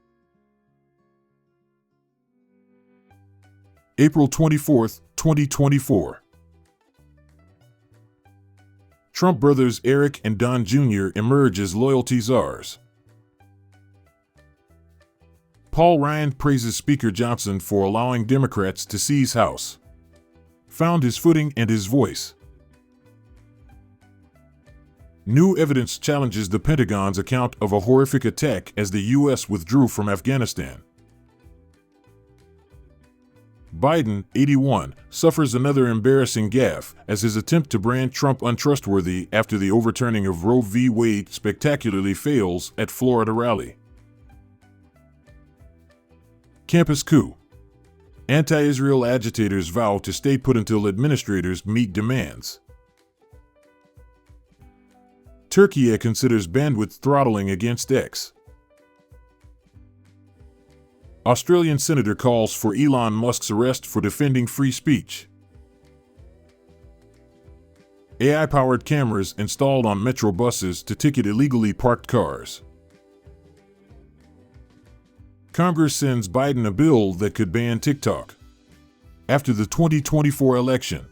April 24, 2024. Trump brothers Eric and Don Jr. emerge as loyalty czars. Paul Ryan praises Speaker Johnson for allowing Democrats to seize House. Found his footing and his voice. New evidence challenges the Pentagon's account of a horrific attack as the U.S. withdrew from Afghanistan. Biden, 81, suffers another embarrassing gaffe as his attempt to brand Trump untrustworthy after the overturning of Roe v. Wade spectacularly fails at Florida rally. Campus coup. Anti-Israel agitators vow to stay put until administrators meet demands. Turkey considers bandwidth throttling against X. Australian senator calls for Elon Musk's arrest for defending free speech. AI-powered cameras installed on metro buses to ticket illegally parked cars. Congress sends Biden a bill that could ban TikTok. After the 2024 election.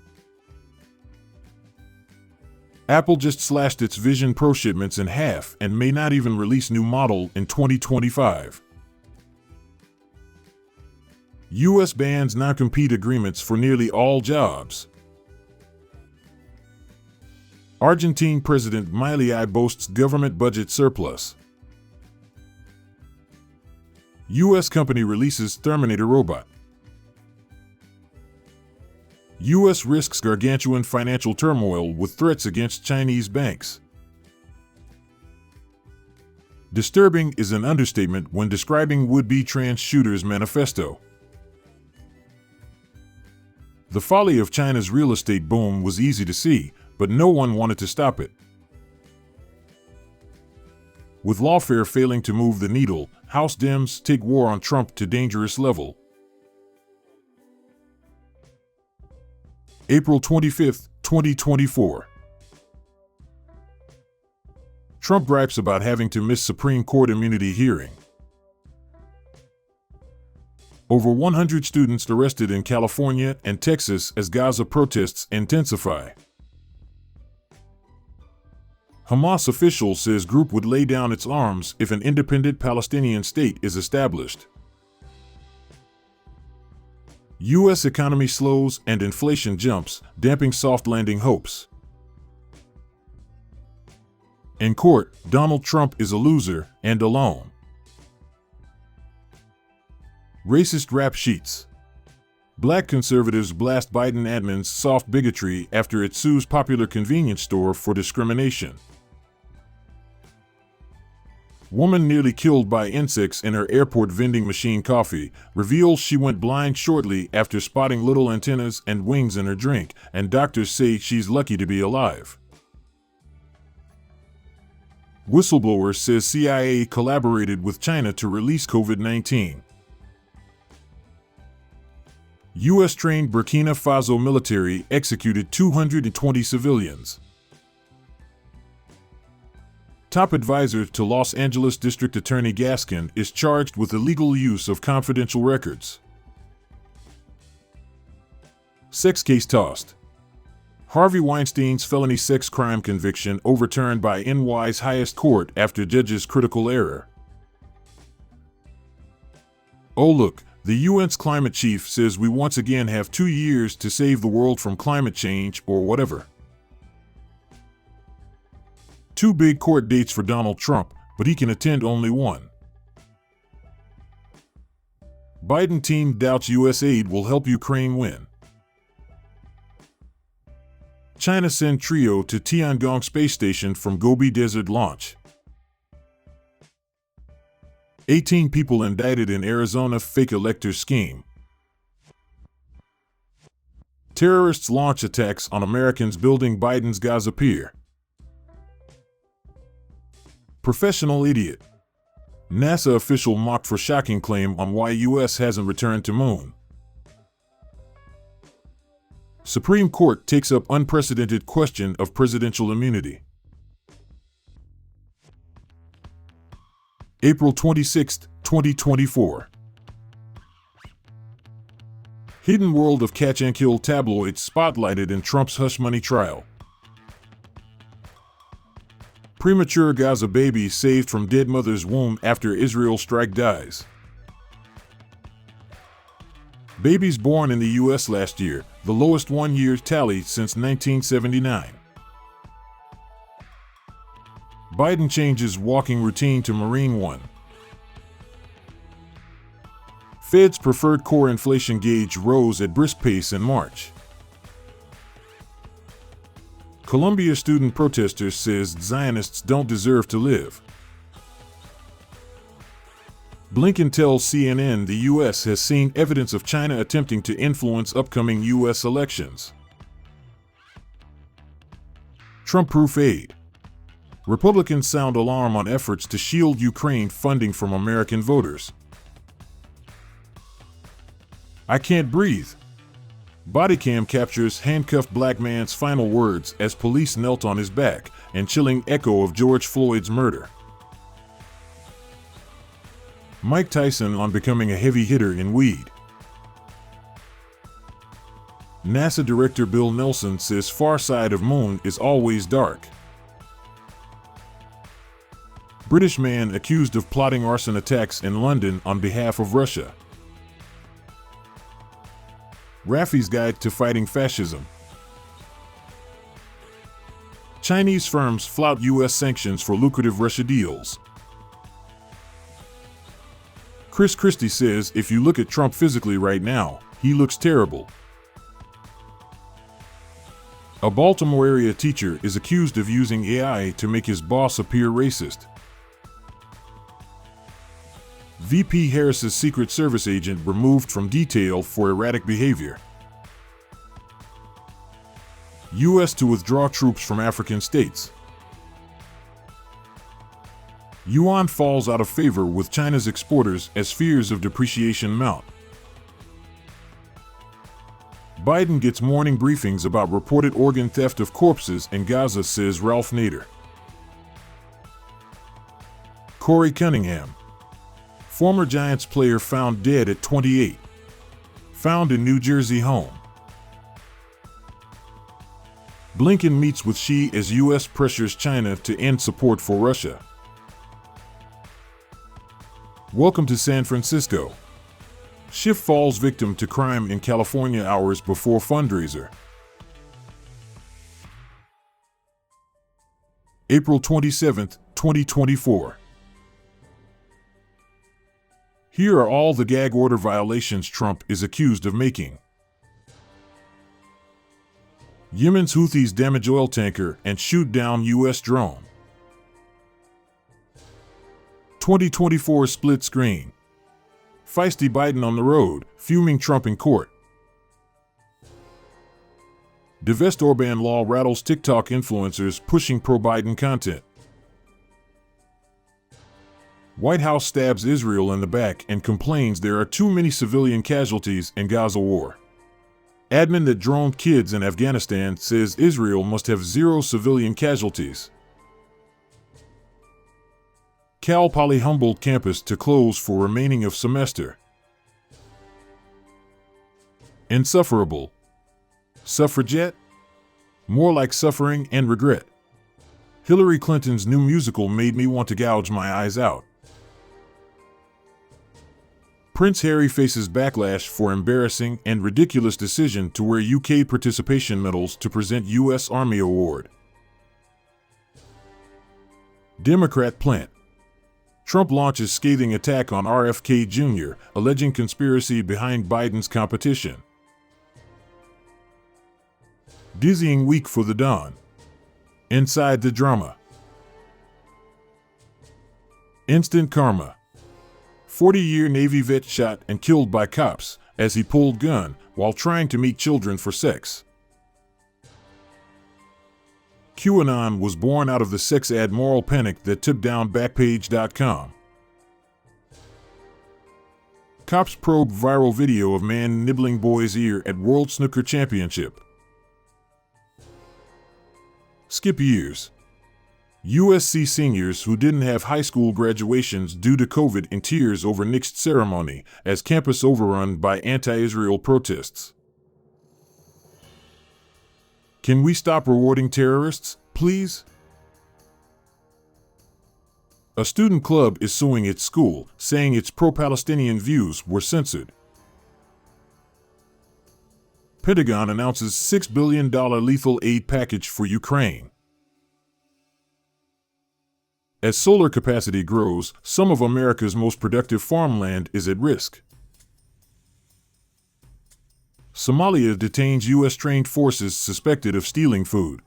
Apple just slashed its Vision Pro shipments in half and may not even release new model in 2025. U.S. bans non-compete agreements for nearly all jobs. Argentine President Milei boasts government budget surplus. U.S. company releases Terminator robot. U.S. risks gargantuan financial turmoil with threats against Chinese banks. Disturbing is an understatement when describing would-be trans shooters' manifesto. The folly of China's real estate boom was easy to see, but no one wanted to stop it. With lawfare failing to move the needle, House Dems take war on Trump to dangerous level. April 25, 2024. Trump gripes about having to miss Supreme Court immunity hearing. Over 100 students arrested in California and Texas as Gaza protests intensify. Hamas official says group would lay down its arms if an independent Palestinian state is established. U.S. economy slows and inflation jumps, damping soft landing hopes. In court, Donald Trump is a loser and alone. Racist rap sheets. Black conservatives blast Biden admin's soft bigotry after it sues popular convenience store for discrimination. Woman nearly killed by insects in her airport vending machine coffee reveals she went blind shortly after spotting little antennas and wings in her drink, and doctors say she's lucky to be alive. Whistleblower says CIA collaborated with China to release COVID-19. U.S.-trained Burkina Faso military executed 220 civilians. Top advisor to Los Angeles District Attorney Gaskin is charged with illegal use of confidential records. Sex case tossed. Harvey Weinstein's felony sex crime conviction overturned by NY's highest court after judge's critical error. Oh look, the UN's climate chief says we once again have 2 years to save the world from climate change or whatever. 2 big court dates for Donald Trump, but he can attend only one. Biden team doubts U.S. aid will help Ukraine win. China send trio to Tiangong space station from Gobi Desert launch. 18 people indicted in Arizona fake elector scheme. Terrorists launch attacks on Americans building Biden's Gaza pier. Professional idiot. NASA official mocked for shocking claim on why U.S. hasn't returned to moon. Supreme Court takes up unprecedented question of presidential immunity. April 26, 2024. Hidden world of catch-and-kill tabloids spotlighted in Trump's hush money trial. Premature Gaza baby saved from dead mother's womb after Israel strike dies. Babies born in the U.S. last year, the lowest one-year tally since 1979. Biden changes walking routine to Marine One. Fed's preferred core inflation gauge rose at brisk pace in March. Columbia student protester says Zionists don't deserve to live. Blinken tells CNN the U.S. has seen evidence of China attempting to influence upcoming U.S. elections. Trump-proof aid. Republicans sound alarm on efforts to shield Ukraine funding from American voters. I can't breathe. Bodycam captures handcuffed black man's final words as police knelt on his back, and chilling echo of George Floyd's murder. Mike Tyson on becoming a heavy hitter in weed. NASA Director Bill Nelson says far side of moon is always dark. British man accused of plotting arson attacks in London on behalf of Russia. Rafi's Guide to Fighting Fascism. Chinese firms flout U.S. sanctions for lucrative Russia deals. Chris Christie says if you look at Trump physically right now, he looks terrible. A Baltimore area teacher is accused of using AI to make his boss appear racist. VP Harris's Secret Service agent removed from detail for erratic behavior. U.S. to withdraw troops from African states. Yuan falls out of favor with China's exporters as fears of depreciation mount. Biden gets morning briefings about reported organ theft of corpses in Gaza, says Ralph Nader. Corey Cunningham. Former Giants player found dead at 28. Found in New Jersey home. Blinken meets with Xi as U.S. pressures China to end support for Russia. Welcome to San Francisco. Schiff falls victim to crime in California hours before fundraiser. April 27, 2024. Here are all the gag order violations Trump is accused of making. Yemen's Houthis damage oil tanker and shoot down U.S. drone. 2024 split screen. Feisty Biden on the road, fuming Trump in court. Divest Orban law rattles TikTok influencers pushing pro-Biden content. White House stabs Israel in the back and complains there are too many civilian casualties in Gaza war. Admin that droned kids in Afghanistan says Israel must have 0 civilian casualties. Cal Poly Humboldt campus to close for remaining of semester. Insufferable. Suffragette? More like suffering and regret. Hillary Clinton's new musical made me want to gouge my eyes out. Prince Harry faces backlash for embarrassing and ridiculous decision to wear UK participation medals to present U.S. Army Award. Democrat plant. Trump launches scathing attack on RFK Jr., alleging conspiracy behind Biden's competition. Dizzying week for the Don. Inside the drama. Instant karma. 40-year Navy vet shot and killed by cops as he pulled gun while trying to meet children for sex. QAnon was born out of the sex ad moral panic that took down Backpage.com. Cops probe viral video of man nibbling boy's ear at World Snooker Championship. Skip years. USC seniors who didn't have high school graduations due to COVID in tears over nixed ceremony as campus overrun by anti-Israel protests. Can we stop rewarding terrorists, please? A student club is suing its school, saying its pro-Palestinian views were censored. Pentagon announces $6 billion lethal aid package for Ukraine. As solar capacity grows, some of America's most productive farmland is at risk. Somalia detains U.S.-trained forces suspected of stealing food.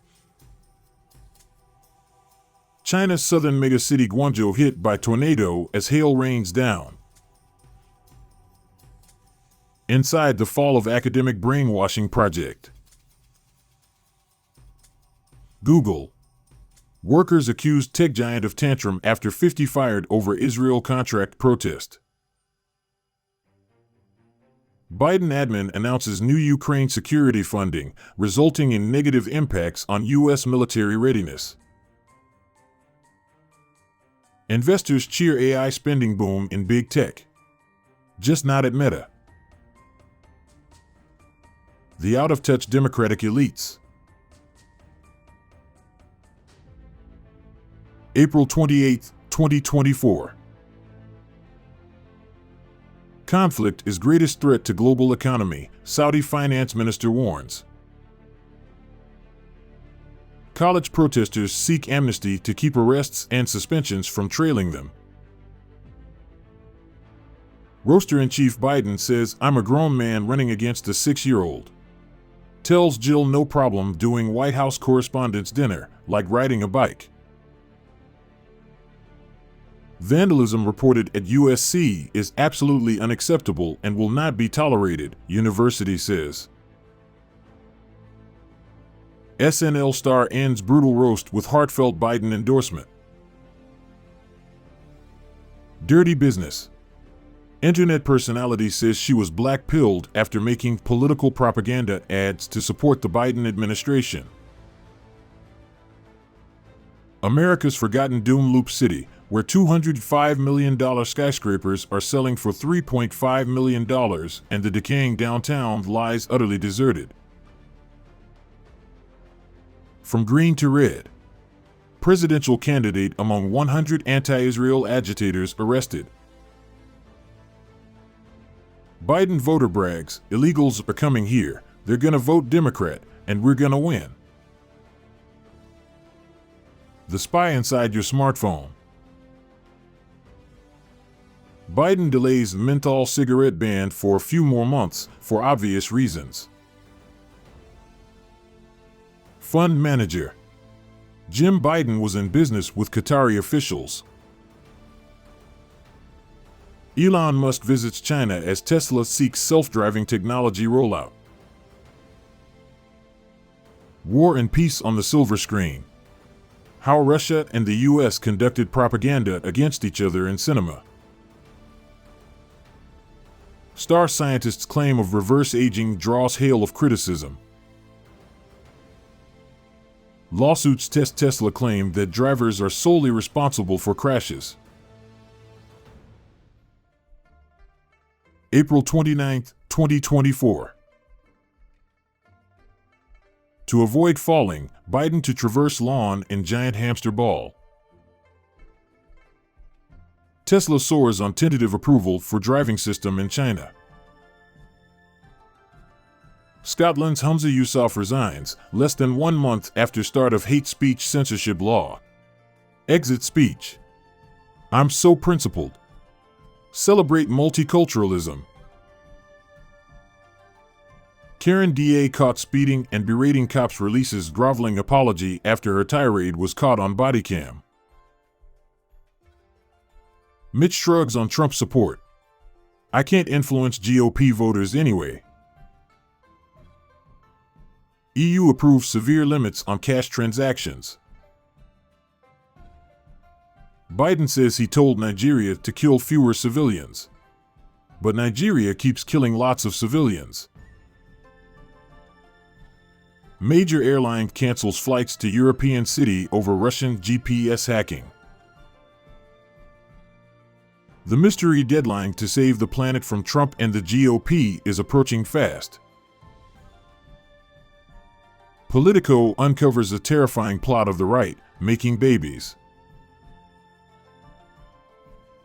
China's southern megacity Guangzhou hit by tornado as hail rains down. Inside the fall of academic brainwashing project. Google. Workers accused tech giant of tantrum after 50 fired over Israel contract protest. Biden admin announces new Ukraine security funding, resulting in negative impacts on U.S. military readiness. Investors cheer AI spending boom in big tech. Just not at Meta. The out-of-touch Democratic elites. April 28, 2024. Conflict is greatest threat to global economy, Saudi finance minister warns. College protesters seek amnesty to keep arrests and suspensions from trailing them. Roaster-in-Chief Biden says, "I'm a grown man running against a 6-year-old." Tells Jill no problem doing White House Correspondents' Dinner, like riding a bike. Vandalism reported at USC is absolutely unacceptable and will not be tolerated, university says. SNL star ends brutal roast with heartfelt Biden endorsement. Dirty business. Internet personality says she was black-pilled after making political propaganda ads to support the Biden administration. America's forgotten Doom Loop City, where $205 million skyscrapers are selling for $3.5 million and the decaying downtown lies utterly deserted. From green to red. Presidential candidate among 100 anti-Israel agitators arrested. Biden voter brags, illegals are coming here, they're gonna vote Democrat, and we're gonna win. The spy inside your smartphone. Biden delays menthol cigarette ban for a few more months for obvious reasons. Fund manager. Jim Biden was in business with Qatari officials. Elon Musk visits China as Tesla seeks self-driving technology rollout. War and peace on the silver screen. How Russia and the U.S. conducted propaganda against each other in cinema. Star scientist's claim of reverse aging draws hail of criticism. Lawsuits test Tesla claim that drivers are solely responsible for crashes. April 29, 2024. To avoid falling, Biden to traverse lawn in giant hamster ball. Tesla soars on tentative approval for driving system in China. Scotland's Humza Yousaf resigns, less than 1 month after start of hate speech censorship law. Exit speech. I'm so principled. Celebrate multiculturalism. Karen DA caught speeding and berating cops releases groveling apology after her tirade was caught on body cam. Mitch shrugs on Trump support. I can't influence GOP voters anyway. EU approves severe limits on cash transactions. Biden says he told Nigeria to kill fewer civilians. But Nigeria keeps killing lots of civilians. Major airline cancels flights to European city over Russian GPS hacking. The mystery deadline to save the planet from Trump and the GOP is approaching fast. Politico uncovers a terrifying plot of the right, making babies.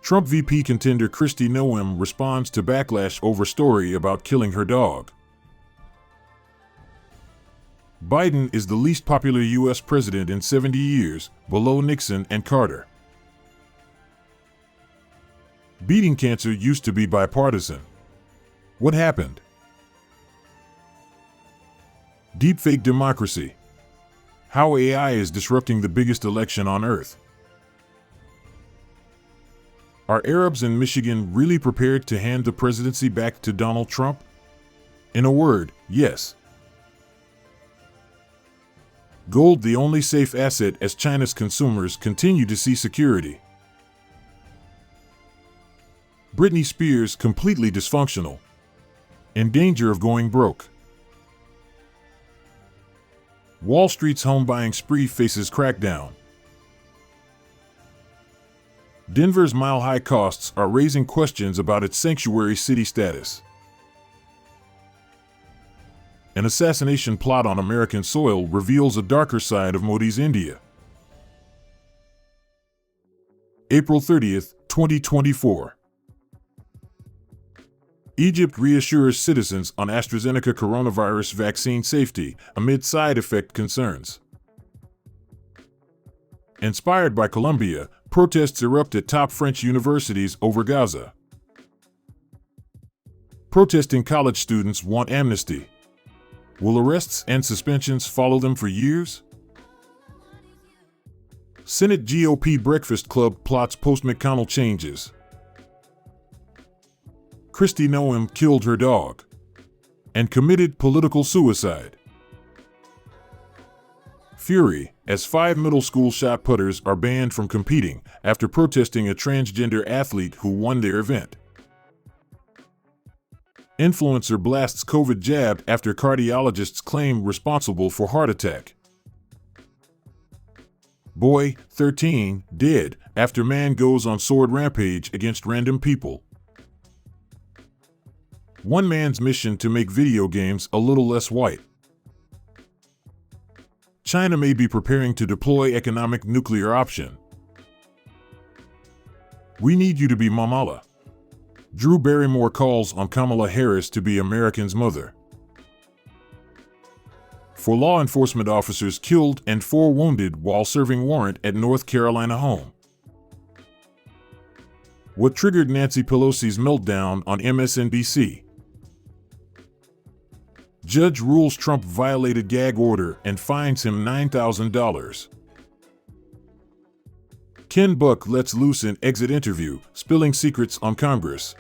Trump VP contender Kristi Noem responds to backlash over story about killing her dog. Biden is the least popular U.S. president in 70 years, below Nixon and Carter. Beating cancer used to be bipartisan. What happened? Deepfake democracy. How AI is disrupting the biggest election on Earth. Are Arabs in Michigan really prepared to hand the presidency back to Donald Trump? In a word, yes. Gold the only safe asset as China's consumers continue to see security. Britney Spears completely dysfunctional. In danger of going broke. Wall Street's home buying spree faces crackdown. Denver's mile-high costs are raising questions about its sanctuary city status. An assassination plot on American soil reveals a darker side of Modi's India. April 30th, 2024. Egypt reassures citizens on AstraZeneca coronavirus vaccine safety amid side effect concerns. Inspired by Colombia, protests erupt at top French universities over Gaza. Protesting college students want amnesty. Will arrests and suspensions follow them for years? Senate GOP Breakfast Club plots post-McConnell changes. Kristi Noem killed her dog and committed political suicide. Fury, as 5 middle school shot putters are banned from competing after protesting a transgender athlete who won their event. Influencer blasts COVID jab after cardiologists claim responsible for heart attack. Boy, 13, dead after man goes on sword rampage against random people. One man's mission to make video games a little less white. China may be preparing to deploy economic nuclear option. We need you to be Mamala. Drew Barrymore calls on Kamala Harris to be Americans' mother. 4 law enforcement officers killed and 4 wounded while serving warrant at North Carolina home. What triggered Nancy Pelosi's meltdown on MSNBC? Judge rules Trump violated gag order and fines him $9,000. Ken Buck lets loose in exit interview, spilling secrets on Congress.